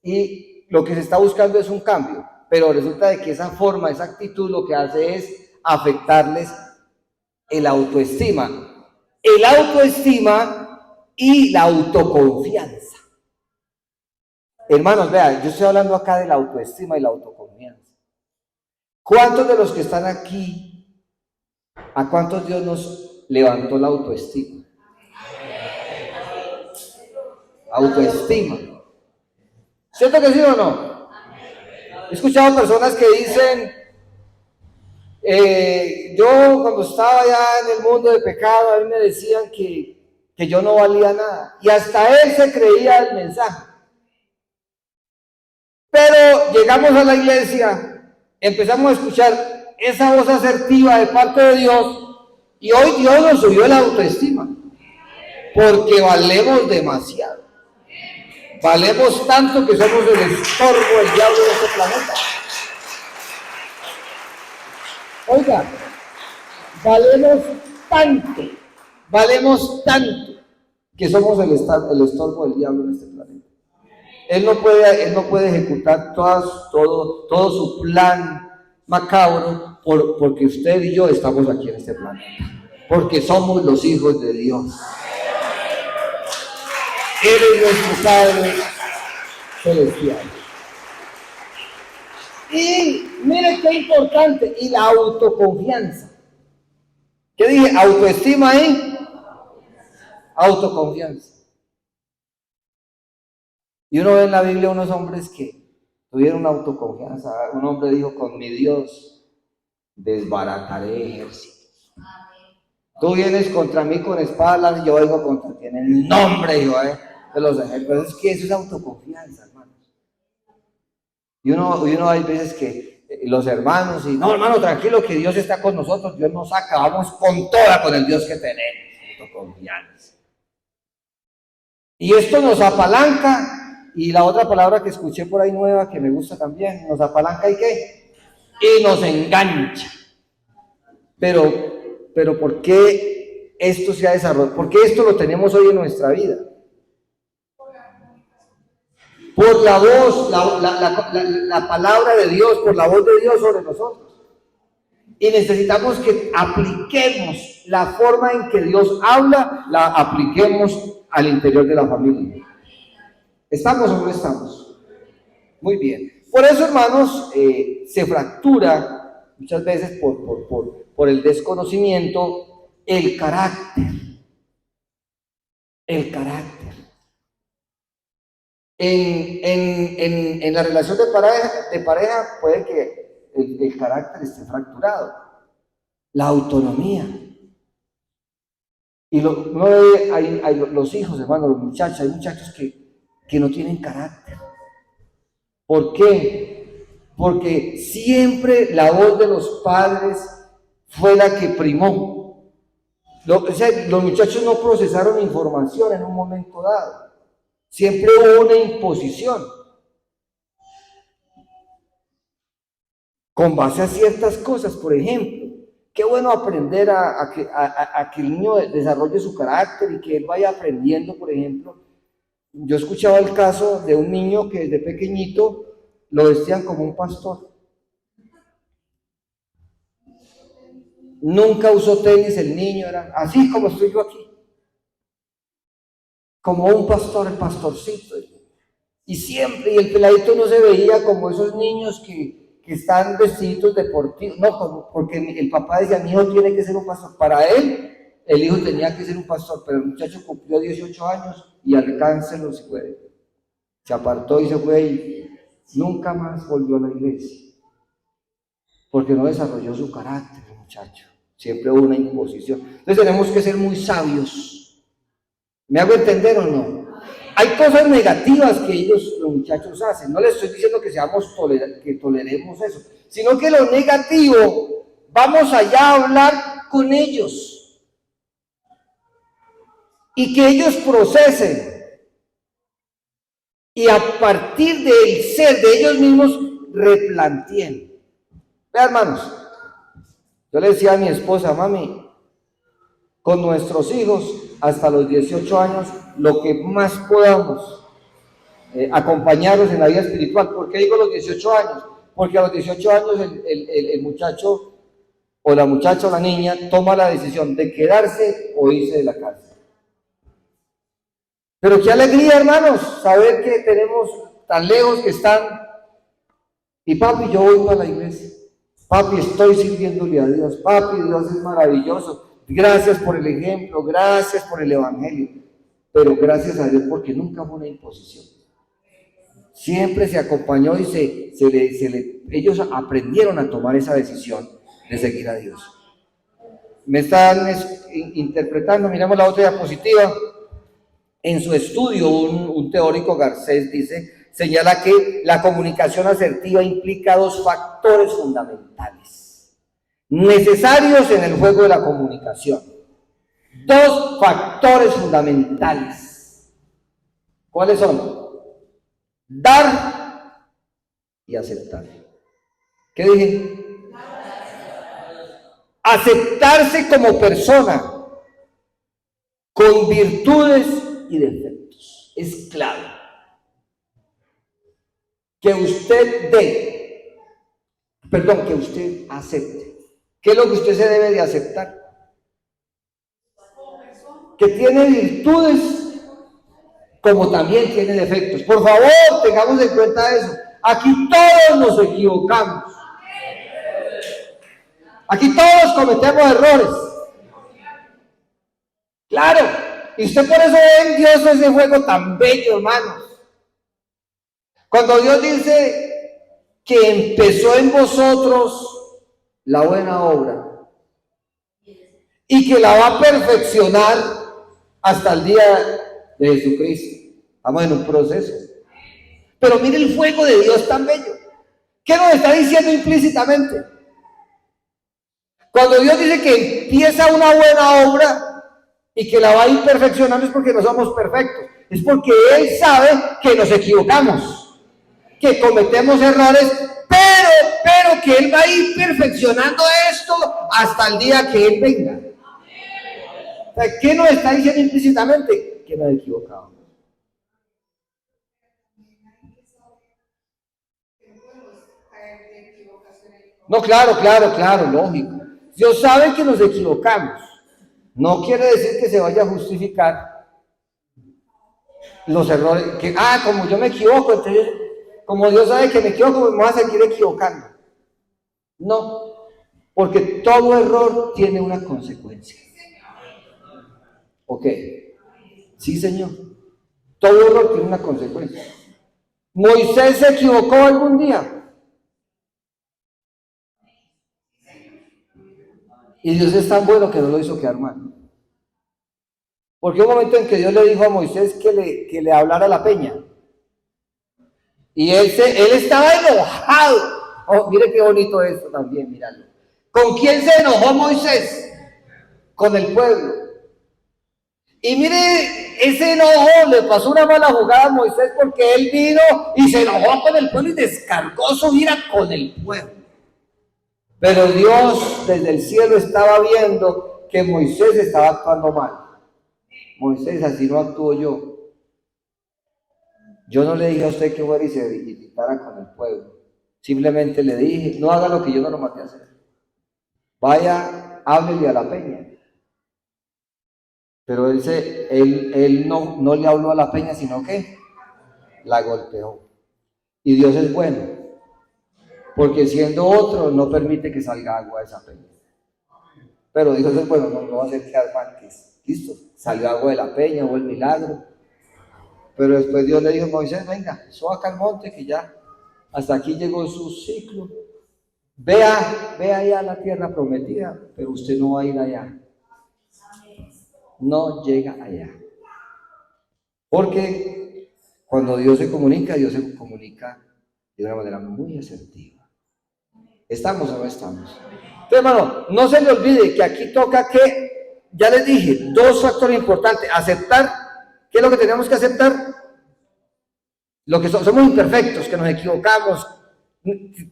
y lo que se está buscando es un cambio, pero resulta de que esa forma, esa actitud lo que hace es afectarles el autoestima y la autoconfianza. Hermanos, vean, yo estoy hablando acá de la autoestima y la autoconfianza. ¿Cuántos de los que están aquí, a cuántos Dios nos levantó la autoestima? Autoestima. ¿Cierto que sí o no? He escuchado personas que dicen, yo cuando estaba ya en el mundo de pecado, a mí me decían que yo no valía nada. Y hasta él se creía el mensaje. Pero llegamos a la iglesia, empezamos a escuchar esa voz asertiva de parte de Dios y hoy Dios nos subió la autoestima. Porque valemos demasiado. Valemos tanto que somos el estorbo del diablo de este planeta. Oiga, valemos tanto que somos el estorbo del diablo en este planeta. Él no puede ejecutar todo su plan macabro porque usted y yo estamos aquí en este planeta. Porque somos los hijos de Dios. Él es nuestro Padre celestial. Y mire qué importante, y la autoconfianza. ¿Qué dije? Autoestima y autoconfianza. Y uno ve en la Biblia unos hombres que tuvieron autoconfianza. Un hombre dijo, con mi Dios desbarataré ejércitos. Tú vienes contra mí con espadas y yo vengo contra ti en el nombre de los ejércitos. Es que eso es autoconfianza, hermano. Y uno hay veces que los hermanos, y no, hermano, tranquilo, que Dios está con nosotros, Dios nos saca, vamos con toda con el Dios que tenemos, confianza. Y esto nos apalanca, y la otra palabra que escuché por ahí nueva, que me gusta también, nos apalanca y qué, y nos engancha. Pero ¿por qué esto se ha desarrollado? ¿Por qué esto lo tenemos hoy en nuestra vida? Por la voz, la palabra de Dios, por la voz de Dios sobre nosotros. Y necesitamos que apliquemos la forma en que Dios habla, la apliquemos al interior de la familia. ¿Estamos o no estamos? Muy bien. Por eso, hermanos, se fractura muchas veces por el desconocimiento el carácter. El carácter. En la relación de pareja puede que el carácter esté fracturado. La autonomía. Y uno ve, hay los hijos, hermano, los muchachos, hay muchachos que no tienen carácter. ¿Por qué? Porque siempre la voz de los padres fue la que primó. Los muchachos no procesaron información en un momento dado. Siempre hubo una imposición con base a ciertas cosas. Por ejemplo, qué bueno aprender a que el niño desarrolle su carácter y que él vaya aprendiendo. Por ejemplo, yo escuchaba el caso de un niño que desde pequeñito lo vestían como un pastor. Nunca usó tenis el niño, era así como estoy yo aquí, como un pastor, el pastorcito. Y siempre, y el peladito no se veía como esos niños que están vestidos deportivos, no, porque el papá decía, mi hijo tiene que ser un pastor. Para él, el hijo tenía que ser un pastor, pero el muchacho cumplió 18 años y al cáncer no se fue. Se apartó y se fue y nunca más volvió a la iglesia, porque no desarrolló su carácter, el muchacho. Siempre hubo una imposición. Entonces tenemos que ser muy sabios. ¿Me hago entender o no? Hay cosas negativas que los muchachos hacen. No les estoy diciendo que que toleremos eso, sino que lo negativo, vamos allá a hablar con ellos y que ellos procesen. Y a partir del ser de ellos mismos, replanteen. Vean, hermanos, yo le decía a mi esposa, mami, con nuestros hijos, hasta los 18 años, lo que más podamos acompañarlos en la vida espiritual. ¿Por qué digo los 18 años? Porque a los 18 años el muchacho o la muchacha o la niña toma la decisión de quedarse o irse de la casa. Pero qué alegría, hermanos, saber que tenemos tan lejos que están. Y papi, yo voy para la iglesia. Papi, estoy sirviéndole a Dios. Papi, Dios es maravilloso. Gracias por el ejemplo, gracias por el evangelio. Pero gracias a Dios porque nunca fue una imposición. Siempre se acompañó y ellos aprendieron a tomar esa decisión de seguir a Dios. Me están interpretando, miramos la otra diapositiva. En su estudio, un teórico, Garcés, señala que la comunicación asertiva implica dos factores fundamentales necesarios en el juego de la comunicación. Dos factores fundamentales. ¿Cuáles son? Dar y aceptar. ¿Qué dije? Aceptarse como persona, con virtudes y defectos. Es clave. Que usted que usted acepte. ¿Qué es lo que usted se debe de aceptar? Que tiene virtudes como también tiene defectos. Por favor, tengamos en cuenta eso. Aquí todos nos equivocamos. Aquí todos cometemos errores. Claro. Y usted por eso ve en Dios ese juego tan bello, hermanos. Cuando Dios dice que empezó en vosotros la buena obra y que la va a perfeccionar hasta el día de Jesucristo. Estamos en un proceso. Pero mire el fuego de Dios tan bello. ¿Qué nos está diciendo implícitamente? Cuando Dios dice que empieza una buena obra y que la va a ir perfeccionando, es porque no somos perfectos, es porque Él sabe que nos equivocamos, que cometemos errores, pero que Él va a ir perfeccionando esto hasta el día que Él venga. O sea, ¿qué nos está diciendo implícitamente? Que nos equivocamos. No, claro, lógico. Dios sabe que nos equivocamos. No quiere decir que se vaya a justificar los errores. Como yo me equivoco, entonces, como Dios sabe que me equivoco, me voy a seguir equivocando. No, porque todo error tiene una consecuencia. Ok, sí, Señor. Todo error tiene una consecuencia. ¿Moisés se equivocó algún día? Y Dios es tan bueno que no lo hizo quedar mal. Porque hubo un momento en que Dios le dijo a Moisés que le hablara a la peña. Y él estaba enojado. Oh, mire qué bonito esto también, míralo. ¿Con quién se enojó Moisés? Con el pueblo. Y mire, ese enojo le pasó una mala jugada a Moisés porque él vino y se enojó con el pueblo y descargó su ira con el pueblo. Pero Dios desde el cielo estaba viendo que Moisés estaba actuando mal. Moisés, así no actúo yo. Yo no le dije a usted que fuera y se irritara con el pueblo. Simplemente le dije, no haga lo que yo no lo mandé a hacer. Vaya, háblele a la peña. Pero él no le habló a la peña, sino que la golpeó. Y Dios es bueno, porque siendo otro no permite que salga agua de esa peña. Pero Dios es bueno, no va a hacer quedar mal, que listo, salió agua de la peña, hubo el milagro. Pero después Dios le dijo a Moisés, venga, suba acá al monte, que ya hasta aquí llegó su ciclo. Vea allá a la tierra prometida, pero usted no va a ir allá. No llega allá. Porque cuando Dios se comunica de una manera muy asertiva. ¿Estamos o no estamos? Entonces, hermano, no se le olvide que aquí toca que, ya les dije, dos factores importantes. Aceptar, ¿qué es lo que tenemos que aceptar? Lo que somos imperfectos, que nos equivocamos,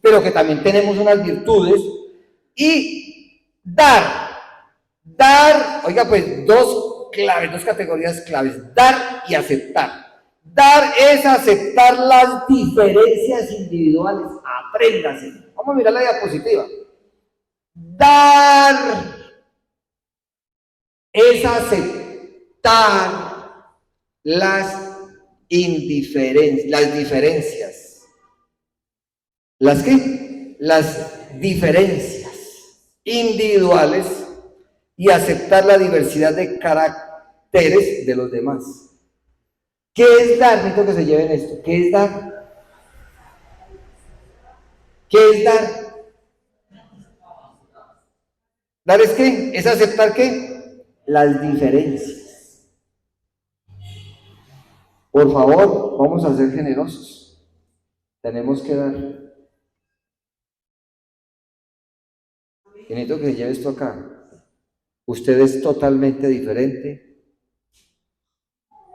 pero que también tenemos unas virtudes. Y dar, oiga pues, dos categorías claves, dar y aceptar. Dar es aceptar las diferencias individuales, apréndase. Vamos a mirar la diapositiva. Dar es aceptar las diferencias. ¿Las qué? Las diferencias individuales y aceptar la diversidad de caracteres de los demás. ¿Qué es dar? Necesito que se lleven esto. ¿Qué es dar? ¿Qué es dar? ¿Dar es qué? ¿Es aceptar qué? Las diferencias. Por favor, vamos a ser generosos. Tenemos que dar. Y necesito que se lleve esto acá. Usted es totalmente diferente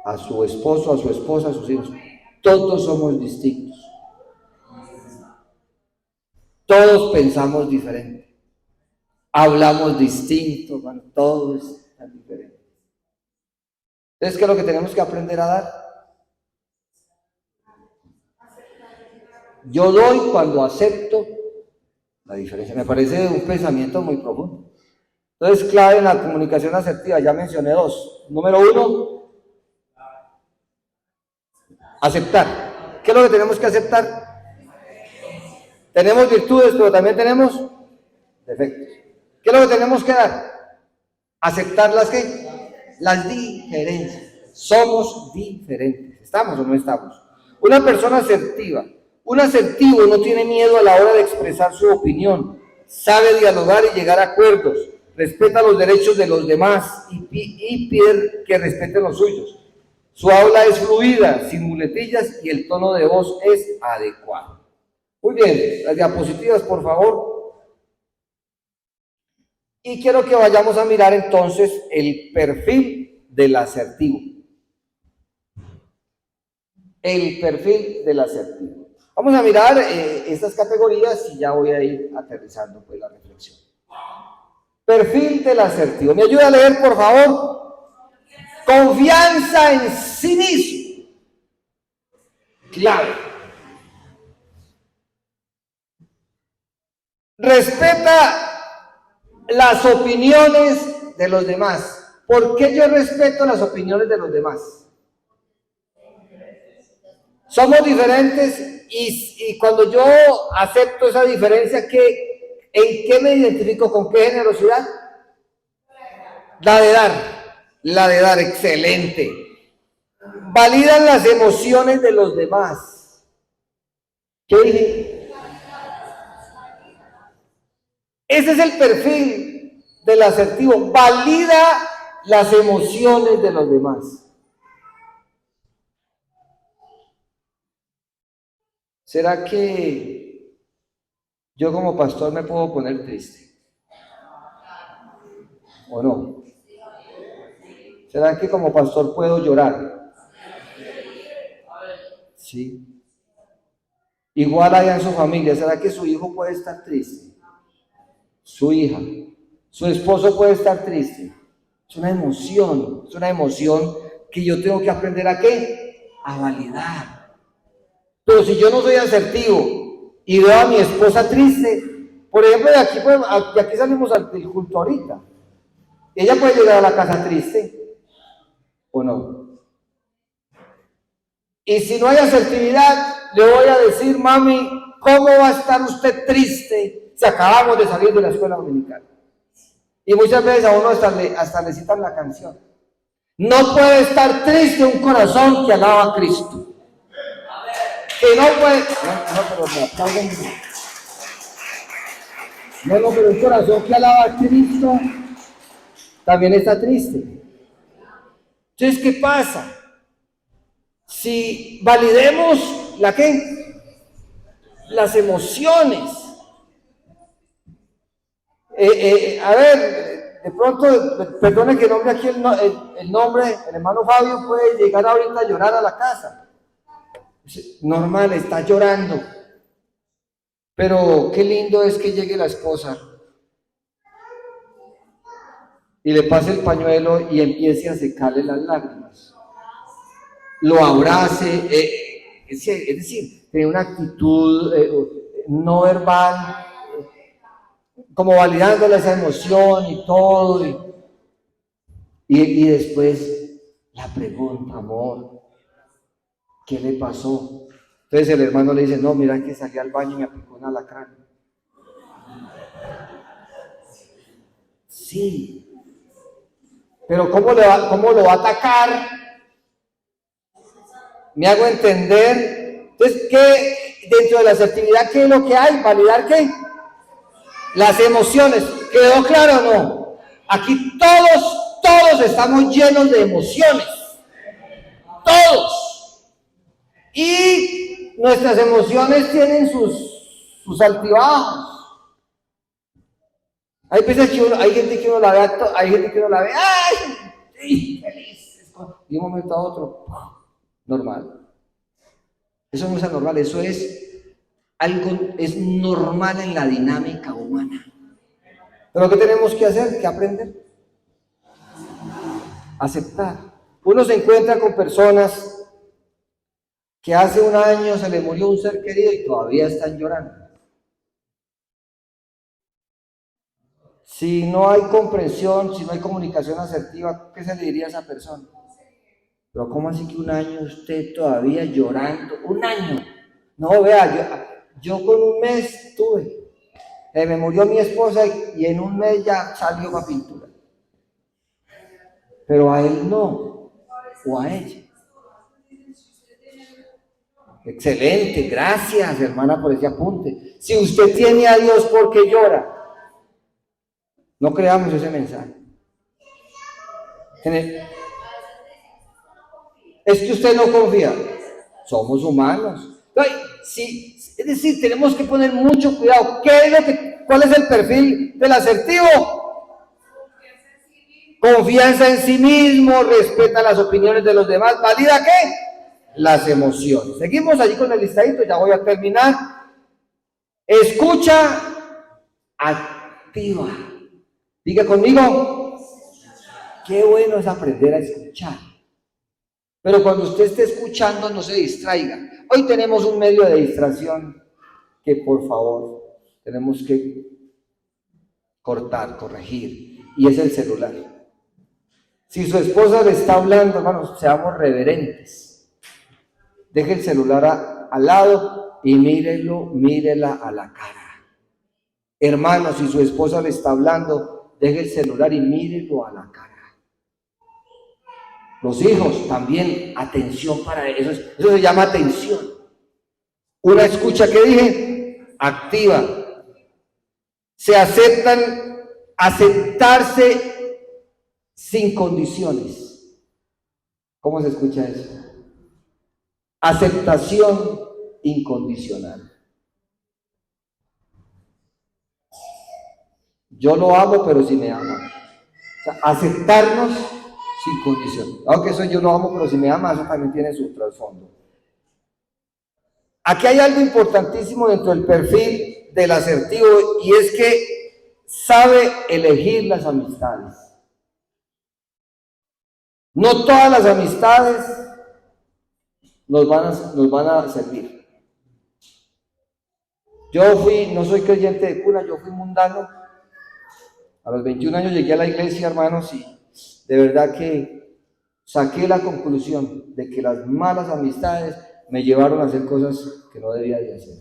a su esposo, a su esposa, a sus hijos. Todos somos distintos. Todos pensamos diferente. Hablamos distinto, bueno, todo es tan diferente. Entonces, ¿qué es lo que tenemos que aprender a dar? Yo doy cuando acepto la diferencia. Me parece un pensamiento muy profundo. Entonces, clave en la comunicación asertiva, ya mencioné dos. Número uno, aceptar. ¿Qué es lo que tenemos que aceptar? Tenemos virtudes, pero también tenemos defectos. ¿Qué es lo que tenemos que dar? Aceptar las diferencias. Somos diferentes. ¿Estamos o no estamos? Una persona asertiva. Un asertivo no tiene miedo a la hora de expresar su opinión. Sabe dialogar y llegar a acuerdos. Respeta los derechos de los demás y pide que respeten los suyos. Su habla es fluida, sin muletillas y el tono de voz es adecuado. Muy bien, las diapositivas, por favor. Y quiero que vayamos a mirar entonces el perfil del asertivo. El perfil del asertivo. Vamos a mirar estas categorías y ya voy a ir aterrizando pues la reflexión. Perfil del asertivo. ¿Me ayuda a leer, por favor? Confianza en sí mismo. Clave. Respeta las opiniones de los demás. ¿Por qué yo respeto las opiniones de los demás? Somos diferentes y cuando yo acepto esa diferencia, ¿en qué me identifico? ¿Con qué generosidad? La de dar, excelente. Validan las emociones de los demás. ¿Qué dije? Ese es el perfil del asertivo. Valida las emociones de los demás. ¿Será que yo como pastor me puedo poner triste? ¿O no? ¿Será que como pastor puedo llorar? Sí. Igual allá en su familia, ¿será que su hijo puede estar triste? Su hija, su esposo puede estar triste. Es una emoción que yo tengo que aprender ¿a qué? A validar. Pero si yo no soy asertivo y veo a mi esposa triste, por ejemplo, de aquí salimos del culto ahorita. Ella puede llegar a la casa triste, ¿o no? Y si no hay asertividad, le voy a decir, mami, ¿cómo va a estar usted triste si acabamos de salir de la escuela dominical? Y muchas veces a uno hasta le citan la canción. No puede estar triste un corazón que alaba a Cristo. Que no puede. Pero me aplauden. Pero un corazón que alaba a Cristo también está triste. Entonces, ¿qué pasa? Si validemos las emociones. A ver, de pronto, perdone que nombre aquí el nombre, el hermano Fabio puede llegar ahorita a llorar a la casa. Normal, está llorando. Pero qué lindo es que llegue la esposa y le pase el pañuelo y empiece a secarle las lágrimas. Lo abrace, es decir, tiene una actitud no verbal, como validándole esa emoción y todo. Y después la pregunta, amor, ¿qué le pasó? Entonces el hermano le dice, no, mira que salí al baño y me aplicó un alacrán. Sí. Pero ¿cómo lo va a atacar? ¿Me hago entender? Entonces, ¿qué dentro de la asertividad qué es lo que hay? ¿Validar qué? Las emociones. ¿Quedó claro o no? Aquí todos estamos llenos de emociones. Todos. Y nuestras emociones tienen sus altibajos. Hay veces que hay gente que uno la ve, ¡ay! Sí, feliz. De un momento a otro, normal. Eso no es anormal, eso es normal en la dinámica humana. Pero ¿qué tenemos que hacer? ¿Qué aprender? Aceptar. Uno se encuentra con personas que hace un año se le murió un ser querido y todavía están llorando. Si no hay comprensión, si no hay comunicación asertiva, ¿qué se le diría a esa persona? Pero ¿cómo así que un año usted todavía llorando? ¡Un año! No, vea, yo con un mes tuve. Me murió mi esposa y en un mes ya salió la pintura. Pero a él no, o a ella. Excelente, gracias hermana por ese apunte. Si usted tiene a Dios, ¿por qué llora? No creamos ese mensaje. Es que usted no confía. Somos humanos. Sí, es decir, tenemos que poner mucho cuidado. ¿Cuál es el perfil del asertivo? Confianza en sí mismo, respeta las opiniones de los demás, ¿valida qué? Las emociones. Seguimos allí con el listadito, ya voy a terminar. Escucha activa. Diga conmigo, qué bueno es aprender a escuchar. Pero cuando usted esté escuchando, no se distraiga. Hoy tenemos un medio de distracción que, por favor, tenemos que cortar, corregir, y es el celular. Si su esposa le está hablando, hermanos, seamos reverentes. Deje el celular al lado y mírela a la cara. Hermanos, si su esposa le está hablando, deje el celular y mírelo a la cara. Los hijos también, atención para eso. Eso se llama atención. Una escucha, ¿qué dije? Activa. Se aceptarse sin condiciones. ¿Cómo se escucha eso? Aceptación incondicional. Yo lo amo, pero si me ama. O sea, aceptarnos sin condición. Aunque eso yo lo amo, pero si me ama, eso también tiene su trasfondo. Aquí hay algo importantísimo dentro del perfil del asertivo, y es que sabe elegir las amistades. No todas las amistades nos van a servir. No soy creyente de cuna, yo fui mundano. A los 21 años llegué a la iglesia, hermanos, y de verdad que saqué la conclusión de que las malas amistades me llevaron a hacer cosas que no debía de hacer.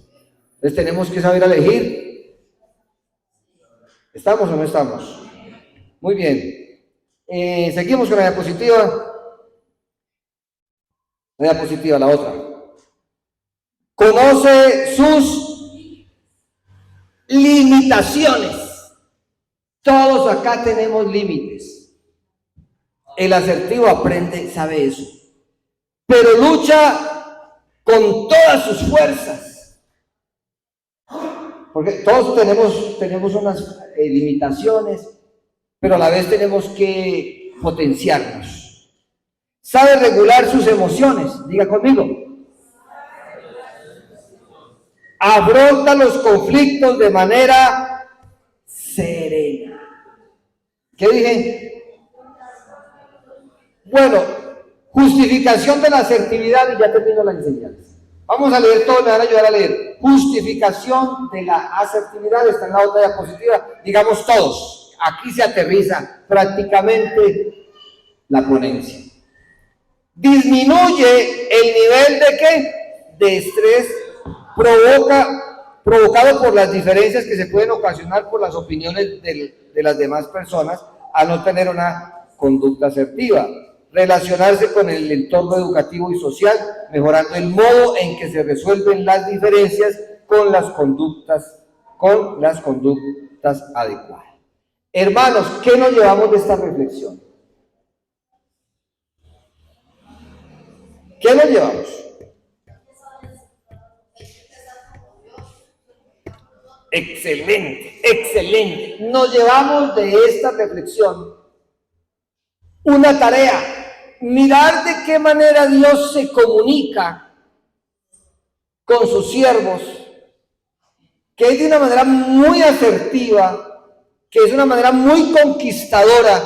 Entonces tenemos que saber elegir. ¿Estamos o no estamos? Muy bien. Seguimos con la diapositiva. La diapositiva, la otra. Conoce sus limitaciones. Todos acá tenemos límites. El asertivo aprende, sabe eso. Pero lucha con todas sus fuerzas. Porque todos tenemos unas limitaciones, pero a la vez tenemos que potenciarnos. Sabe regular sus emociones. Diga conmigo. Afronta los conflictos de manera serena. ¿Qué dije? Bueno, justificación de la asertividad, y ya termino la enseñanza. Vamos a leer todo, me van a ayudar a leer. Justificación de la asertividad, está en la otra diapositiva. Digamos todos, aquí se aterriza prácticamente la ponencia. Disminuye el nivel de ¿qué? De estrés provocado por las diferencias que se pueden ocasionar por las opiniones de las demás personas al no tener una conducta asertiva. Relacionarse con el entorno educativo y social, mejorando el modo en que se resuelven las diferencias con las conductas adecuadas. Hermanos, ¿qué nos llevamos de esta reflexión? ¿Qué nos llevamos? Excelente, excelente. Nos llevamos de esta reflexión una tarea: mirar de qué manera Dios se comunica con sus siervos, que es de una manera muy asertiva, que es de una manera muy conquistadora,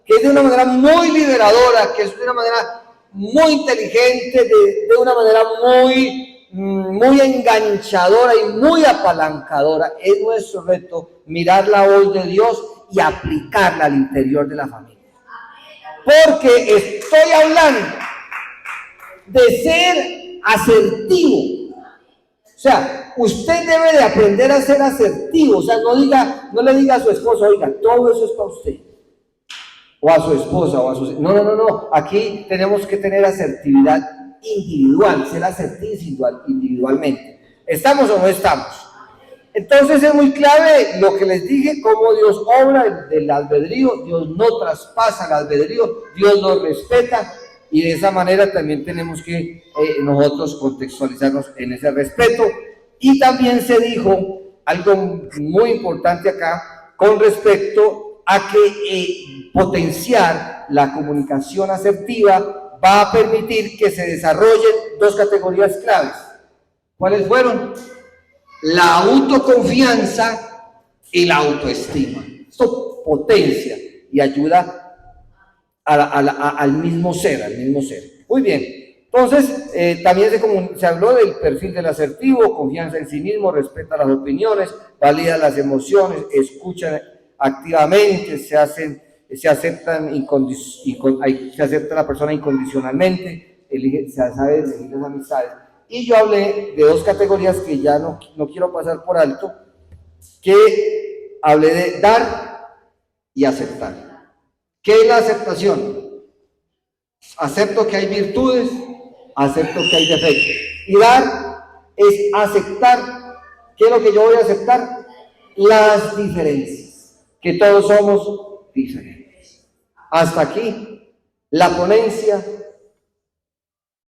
que es de una manera muy liberadora, que es de una manera muy inteligente, de una manera muy enganchadora y muy apalancadora. Es nuestro reto mirar la voz de Dios y aplicarla al interior de la familia. Porque estoy hablando de ser asertivo. O sea, usted debe de aprender a ser asertivo. O sea, no le diga a su esposo, oiga, todo eso es para usted. O a su esposa, o a su... No. Aquí tenemos que tener asertividad individual, ser asertivos individualmente. ¿Estamos o no estamos? Entonces es muy clave lo que les dije, cómo Dios obra del albedrío. Dios no traspasa el albedrío, Dios lo respeta, y de esa manera también tenemos que nosotros contextualizarnos en ese respeto. Y también se dijo algo muy importante acá con respecto a que potenciar la comunicación asertiva va a permitir que se desarrollen dos categorías claves. ¿Cuáles fueron? La autoconfianza y la autoestima. Esto potencia y ayuda al mismo ser, Muy bien. Entonces, también se habló del perfil del asertivo: confianza en sí mismo, respeta las opiniones, valida las emociones, escucha activamente, se acepta a la persona incondicionalmente, se sabe elegir las amistades. Y yo hablé de dos categorías que ya no quiero pasar por alto, que hablé de dar y aceptar. ¿Qué es la aceptación? Acepto que hay virtudes, acepto que hay defectos. Y dar es aceptar. ¿Qué es lo que yo voy a aceptar? Las diferencias, que todos somos diferentes. Hasta aquí la ponencia